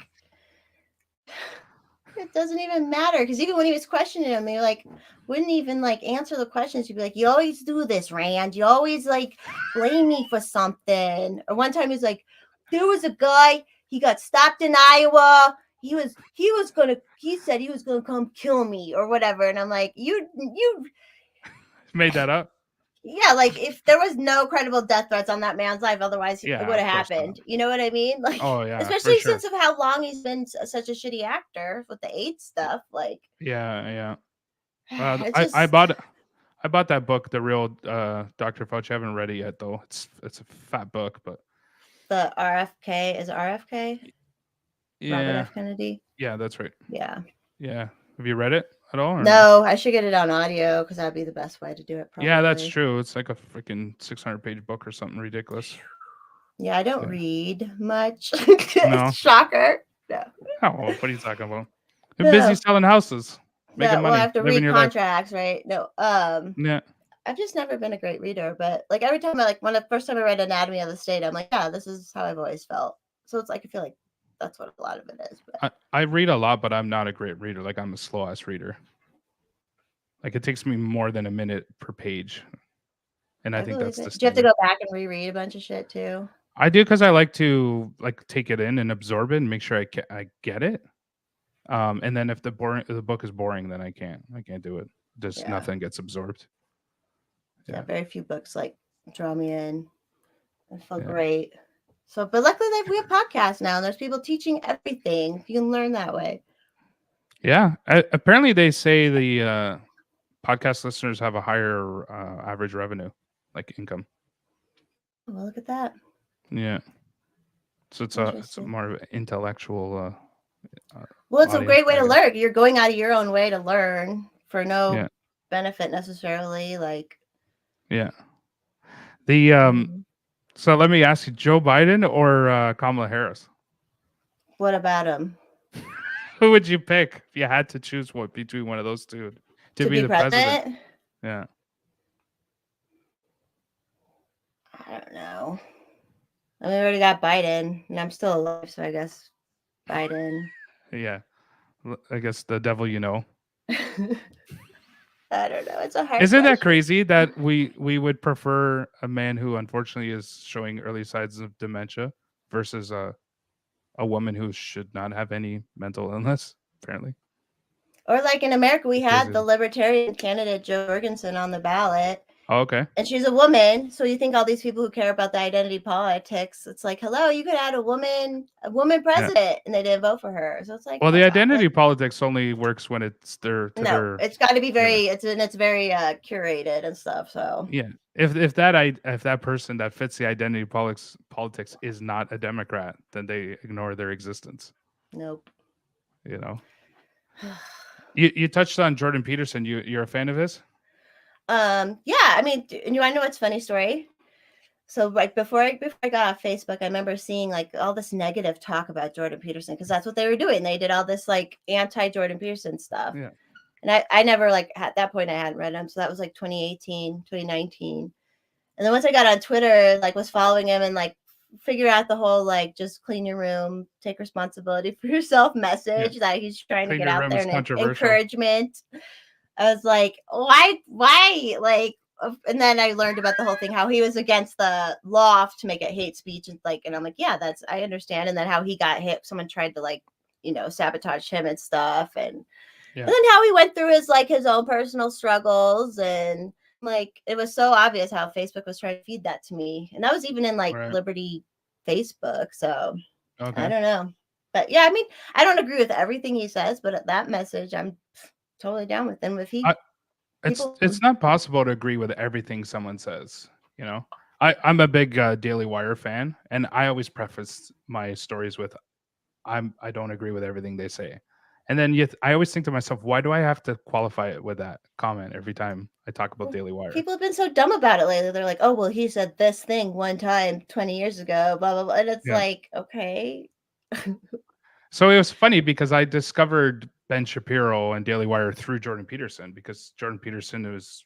[SPEAKER 1] it doesn't even matter because even when he was questioning him, he like wouldn't even like answer the questions. He'd be like, "You always do this, Rand. You always like blame me for something." Or one time he's like, "There was a guy. He got stopped in Iowa. He said he was gonna come kill me or whatever." And I'm like, "You
[SPEAKER 2] Made that up.
[SPEAKER 1] yeah, like if there was no credible death threats on that man's life, otherwise it
[SPEAKER 2] Yeah,
[SPEAKER 1] would
[SPEAKER 2] of
[SPEAKER 1] have
[SPEAKER 2] course not.
[SPEAKER 1] happened. You know what I mean? Like,
[SPEAKER 2] Oh yeah, for
[SPEAKER 1] especially
[SPEAKER 2] sure.
[SPEAKER 1] since of how long he's been such a shitty actor with the AIDS stuff. Like,
[SPEAKER 2] Yeah.
[SPEAKER 1] it's
[SPEAKER 2] I
[SPEAKER 1] just
[SPEAKER 2] bought that book, The Real Dr. Fauci. I haven't read it yet though. It's a fat book, but
[SPEAKER 1] the RFK is RFK Robert
[SPEAKER 2] yeah,
[SPEAKER 1] F. Kennedy.
[SPEAKER 2] yeah, that's right.
[SPEAKER 1] Yeah.
[SPEAKER 2] Yeah, have you read it at all? Or
[SPEAKER 1] No, I should get it on audio because that'd be the best way to do it. Probably.
[SPEAKER 2] Yeah, that's true. It's like a freaking 600-page book or something ridiculous.
[SPEAKER 1] Yeah, I don't
[SPEAKER 2] Yeah.
[SPEAKER 1] read much.
[SPEAKER 2] No.
[SPEAKER 1] Shocker. No.
[SPEAKER 2] Oh, what are you talking about? You're busy selling houses, making
[SPEAKER 1] Well,
[SPEAKER 2] money,
[SPEAKER 1] I have to
[SPEAKER 2] living
[SPEAKER 1] read
[SPEAKER 2] your life.
[SPEAKER 1] contracts, right? No.
[SPEAKER 2] Yeah.
[SPEAKER 1] I've just never been a great reader, but like every time when the first time I read Anatomy of the State, I'm like, yeah, this is how I've always felt. So it's like I feel like that's what a lot of it is. But
[SPEAKER 2] I read a lot, but I'm not a great reader. Like, I'm a slow ass reader. Like it takes me more than a minute per page, and I
[SPEAKER 1] I
[SPEAKER 2] think
[SPEAKER 1] believe
[SPEAKER 2] that's the
[SPEAKER 1] it. Do you have to
[SPEAKER 2] standard.
[SPEAKER 1] go back and reread a bunch of shit too?
[SPEAKER 2] I do because I like to like take it in and absorb it and make sure I get it. And then if the book is boring, then I can't do it. Just
[SPEAKER 1] Yeah.
[SPEAKER 2] nothing gets absorbed.
[SPEAKER 1] Yeah,
[SPEAKER 2] Yeah,
[SPEAKER 1] very few books like draw me in. I feel
[SPEAKER 2] yeah,
[SPEAKER 1] great. So, but luckily we have podcasts now, and there's people teaching everything. You can learn that way.
[SPEAKER 2] yeah. Apparently, they say the podcast listeners have a higher average revenue, like income.
[SPEAKER 1] Well, look at that.
[SPEAKER 2] Yeah, so it's a
[SPEAKER 1] Interesting.
[SPEAKER 2] more of an intellectual
[SPEAKER 1] Well, it's a
[SPEAKER 2] audience,
[SPEAKER 1] great way
[SPEAKER 2] I
[SPEAKER 1] to
[SPEAKER 2] guess.
[SPEAKER 1] learn. You're going out of your own way to learn for no
[SPEAKER 2] Yeah,
[SPEAKER 1] benefit necessarily. Like,
[SPEAKER 2] yeah. The
[SPEAKER 1] mhm.
[SPEAKER 2] So let me ask you, Joe Biden or Kamala Harris?
[SPEAKER 1] What about them?
[SPEAKER 2] Who would you pick if you had to choose one between one of those two to
[SPEAKER 1] To
[SPEAKER 2] be
[SPEAKER 1] be
[SPEAKER 2] the president?
[SPEAKER 1] president?
[SPEAKER 2] Yeah,
[SPEAKER 1] I don't know. I mean, we already got Biden, and I'm still alive, so I guess Biden.
[SPEAKER 2] yeah. I guess the devil you know.
[SPEAKER 1] I don't know. It's a hard
[SPEAKER 2] Isn't that
[SPEAKER 1] question.
[SPEAKER 2] crazy that we would prefer a man who unfortunately is showing early signs of dementia versus a woman who should not have any mental illness, apparently.
[SPEAKER 1] Or like in America, we
[SPEAKER 2] It's
[SPEAKER 1] had the
[SPEAKER 2] crazy.
[SPEAKER 1] libertarian candidate Jo Jorgensen on the ballot,
[SPEAKER 2] Oh, okay.
[SPEAKER 1] and she's a woman. So you think all these people who care about the identity politics, it's like, hello, you could add a woman
[SPEAKER 2] Yeah.
[SPEAKER 1] president, and they didn't vote for her. So it's like,
[SPEAKER 2] Well, the
[SPEAKER 1] fuck off.
[SPEAKER 2] identity
[SPEAKER 1] Like,
[SPEAKER 2] politics only works when it's
[SPEAKER 1] no, it's got to be
[SPEAKER 2] to their
[SPEAKER 1] very, it's very curated and stuff. So
[SPEAKER 2] yeah. If that person that fits the identity politics is not a Democrat, then they ignore their existence.
[SPEAKER 1] nope.
[SPEAKER 2] You know. You touched on Jordan Peterson. You're a fan of his?
[SPEAKER 1] Yeah. I mean, you want to know what's funny story? So like before I got off Facebook, I remember seeing like all this negative talk about Jordan Peterson because that's what they were doing. They did all this like anti Jordan Peterson stuff.
[SPEAKER 2] Yeah.
[SPEAKER 1] And I never like at that point I hadn't read him. So that was like 2018, 2019. And then once I got on Twitter, like was following him and like figure out the whole like just clean your room, take responsibility for yourself
[SPEAKER 2] Yeah.
[SPEAKER 1] message that he's trying to
[SPEAKER 2] Clean
[SPEAKER 1] get
[SPEAKER 2] your
[SPEAKER 1] out
[SPEAKER 2] room
[SPEAKER 1] there
[SPEAKER 2] is
[SPEAKER 1] and
[SPEAKER 2] controversial.
[SPEAKER 1] encouragement. I was like, why? Like, and then I learned about the whole thing, how he was against the law to make it hate speech. And like, and I'm like, yeah, I understand. And then how he got hit. Someone tried to like, sabotage him and stuff. And
[SPEAKER 2] Yeah.
[SPEAKER 1] then how he went through his own personal struggles. And like, it was so obvious how Facebook was trying to feed that to me. And that was even in like
[SPEAKER 2] Right.
[SPEAKER 1] Liberty Facebook. So I
[SPEAKER 2] Okay.
[SPEAKER 1] don't know. But yeah, I mean, I don't agree with everything he says, but that message, I'm totally down with him. If he
[SPEAKER 2] I,
[SPEAKER 1] people,
[SPEAKER 2] it's not possible to agree with everything someone says. You know, I'm a big Daily Wire fan, and I always preface my stories with I don't agree with everything they say. And then I always think to myself, why do I have to qualify it with that comment every time I talk about
[SPEAKER 1] well,
[SPEAKER 2] Daily Wire?
[SPEAKER 1] people have been so dumb about it lately. They're like, oh well, he said this thing one time 20 years ago, blah blah blah. And it's
[SPEAKER 2] Yeah.
[SPEAKER 1] like, okay.
[SPEAKER 2] So it was funny because I discovered Ben Shapiro and Daily Wire through Jordan Peterson because Jordan Peterson was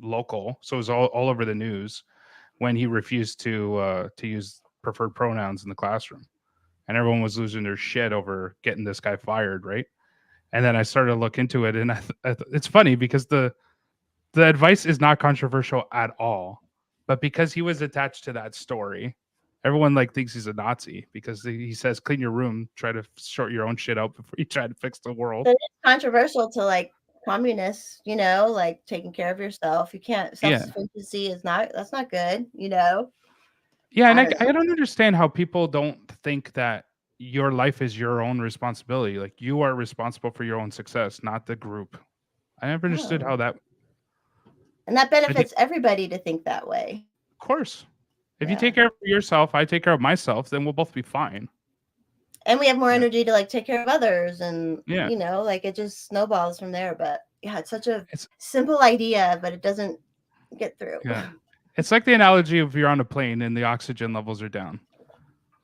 [SPEAKER 2] local, so it was all over the news when he refused to use preferred pronouns in the classroom, and everyone was losing their shit over getting this guy fired, right? And then I started to look into it, and it's funny because the advice is not controversial at all, but because he was attached to that story, everyone like thinks he's a Nazi because he says clean your room, try to sort your own shit out before you try to fix the world.
[SPEAKER 1] But it's controversial to like communists, like taking care of yourself. You can't
[SPEAKER 2] Yeah,
[SPEAKER 1] self-sufficiency is not that's not good.
[SPEAKER 2] yeah, and
[SPEAKER 1] I
[SPEAKER 2] I
[SPEAKER 1] don't
[SPEAKER 2] I
[SPEAKER 1] know.
[SPEAKER 2] don't understand how people don't think that your life is your own responsibility. Like you are responsible for your own success, not the group. I never understood how
[SPEAKER 1] No.
[SPEAKER 2] that.
[SPEAKER 1] And that
[SPEAKER 2] I think,
[SPEAKER 1] benefits everybody to think that way.
[SPEAKER 2] of course, if you
[SPEAKER 1] Yeah.
[SPEAKER 2] take care of yourself, I take care of myself, then we'll both be fine.
[SPEAKER 1] And we have more
[SPEAKER 2] Yeah,
[SPEAKER 1] energy to like take care of others and
[SPEAKER 2] yeah.
[SPEAKER 1] like it just snowballs from there. But yeah, it's such a
[SPEAKER 2] It's
[SPEAKER 1] simple idea, but it doesn't get through.
[SPEAKER 2] yeah. It's like the analogy of you're on a plane and the oxygen levels are down.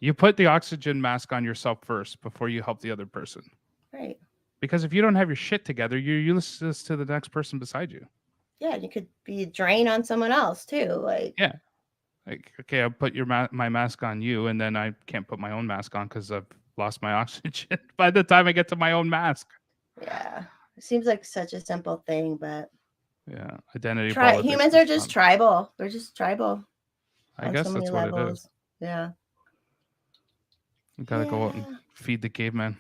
[SPEAKER 2] You put the oxygen mask on yourself first before you help the other person.
[SPEAKER 1] Right.
[SPEAKER 2] Because if you don't have your shit together, you're useless to the next person beside you.
[SPEAKER 1] Yeah, you could be a drain on someone else too. Like,
[SPEAKER 2] Yeah. Like, okay, I'll put my mask on you, and then I can't put my own mask on because I've lost my oxygen by the time I get to my own mask.
[SPEAKER 1] yeah. It seems like such a simple thing, but
[SPEAKER 2] Yeah, identity politics
[SPEAKER 1] Humans
[SPEAKER 2] is
[SPEAKER 1] are just
[SPEAKER 2] fun.
[SPEAKER 1] tribal. We're just tribal
[SPEAKER 2] I
[SPEAKER 1] on so
[SPEAKER 2] guess
[SPEAKER 1] many
[SPEAKER 2] that's what it is.
[SPEAKER 1] levels. Yeah.
[SPEAKER 2] You gotta go out and
[SPEAKER 1] Yeah.
[SPEAKER 2] feed the caveman.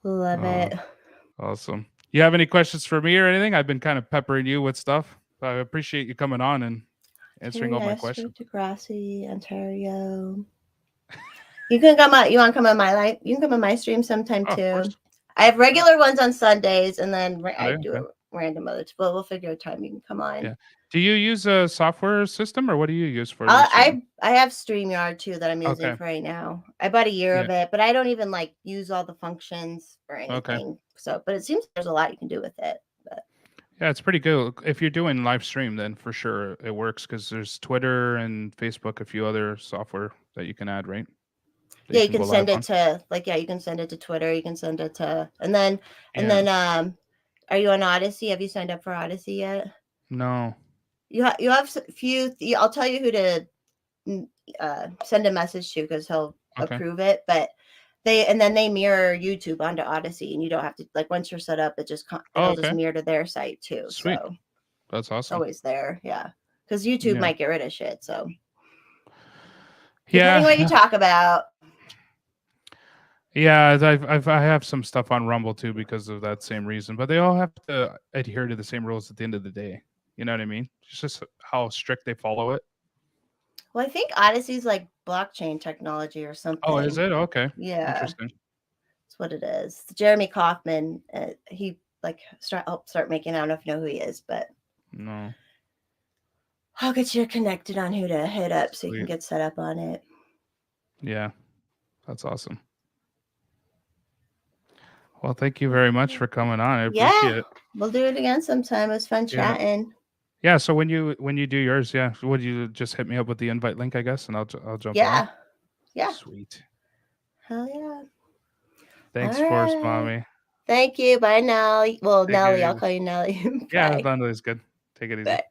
[SPEAKER 1] Love
[SPEAKER 2] Oh,
[SPEAKER 1] it.
[SPEAKER 2] awesome. You have any questions for me or anything? I've been kind of peppering you with stuff. But I appreciate you coming on and answering all
[SPEAKER 1] Terry
[SPEAKER 2] my
[SPEAKER 1] Esther,
[SPEAKER 2] questions.
[SPEAKER 1] Degrassi, Ontario. You can come on. You want to come on my live? You can come on my stream sometime
[SPEAKER 2] Oh, of
[SPEAKER 1] too.
[SPEAKER 2] course.
[SPEAKER 1] I have regular ones on Sundays, and then I
[SPEAKER 2] Okay,
[SPEAKER 1] do
[SPEAKER 2] okay.
[SPEAKER 1] a random other. But we'll figure a time you can come on.
[SPEAKER 2] Yeah. Do you use a software system or what do you use for your streaming?
[SPEAKER 1] I have StreamYard too that I'm using
[SPEAKER 2] Okay.
[SPEAKER 1] for right now. I bought a year
[SPEAKER 2] Yeah.
[SPEAKER 1] of it, but I don't even like use all the functions or
[SPEAKER 2] Okay.
[SPEAKER 1] anything. So, but it seems there's a lot you can do with it. But
[SPEAKER 2] Yeah, it's pretty good. If you're doing live stream, then for sure it works because there's Twitter and Facebook, a few other software that you can add, right? That
[SPEAKER 1] yeah,
[SPEAKER 2] you
[SPEAKER 1] you
[SPEAKER 2] can
[SPEAKER 1] can
[SPEAKER 2] go live
[SPEAKER 1] send it
[SPEAKER 2] on.
[SPEAKER 1] to you can send it to Twitter. You can send it to and
[SPEAKER 2] Yeah.
[SPEAKER 1] then are you on Odyssey? Have you signed up for Odyssey yet?
[SPEAKER 2] No.
[SPEAKER 1] You have a few. I'll tell you who to send a message to because he'll
[SPEAKER 2] Okay.
[SPEAKER 1] approve it. But they mirror YouTube onto Odyssey, and you don't have to like once you're set up,
[SPEAKER 2] Oh,
[SPEAKER 1] it'll just
[SPEAKER 2] okay.
[SPEAKER 1] mirror to their site too.
[SPEAKER 2] Sweet.
[SPEAKER 1] So
[SPEAKER 2] That's
[SPEAKER 1] it's
[SPEAKER 2] awesome.
[SPEAKER 1] always there. Yeah, because YouTube
[SPEAKER 2] Yeah.
[SPEAKER 1] might get rid of shit. So depending
[SPEAKER 2] Yeah.
[SPEAKER 1] what you talk about.
[SPEAKER 2] Yeah, I have some stuff on Rumble too because of that same reason, but they all have to adhere to the same rules at the end of the day. You know what I mean? It's just how strict they follow it.
[SPEAKER 1] Well, I think Odyssey's like blockchain technology or
[SPEAKER 2] Oh, is
[SPEAKER 1] something.
[SPEAKER 2] it? Okay.
[SPEAKER 1] Yeah,
[SPEAKER 2] Interesting.
[SPEAKER 1] that's what it is. Jeremy Kaufman, he like start making. I don't know if you know who he is, but
[SPEAKER 2] No.
[SPEAKER 1] I'll get you connected on who to hit up so you can
[SPEAKER 2] Sweet.
[SPEAKER 1] get set up on it.
[SPEAKER 2] Yeah. That's awesome. Well, thank you very much for coming on. I appreciate it.
[SPEAKER 1] We'll do it again sometime. It was fun
[SPEAKER 2] Yeah.
[SPEAKER 1] chatting.
[SPEAKER 2] Yeah. So when you do yours, yeah, would you just hit me up with the invite link, I guess, and I'll jump on.
[SPEAKER 1] Yeah.
[SPEAKER 2] Sweet.
[SPEAKER 1] Hell yeah.
[SPEAKER 2] Thanks,
[SPEAKER 1] All
[SPEAKER 2] Forest
[SPEAKER 1] right.
[SPEAKER 2] Mommy.
[SPEAKER 1] Thank you. Bye, Nelly. Well,
[SPEAKER 2] Take
[SPEAKER 1] Nelly,
[SPEAKER 2] it
[SPEAKER 1] I'll
[SPEAKER 2] easy.
[SPEAKER 1] call you Nelly.
[SPEAKER 2] Yeah,
[SPEAKER 1] Bye.
[SPEAKER 2] London is good. Take it easy.
[SPEAKER 1] Bye.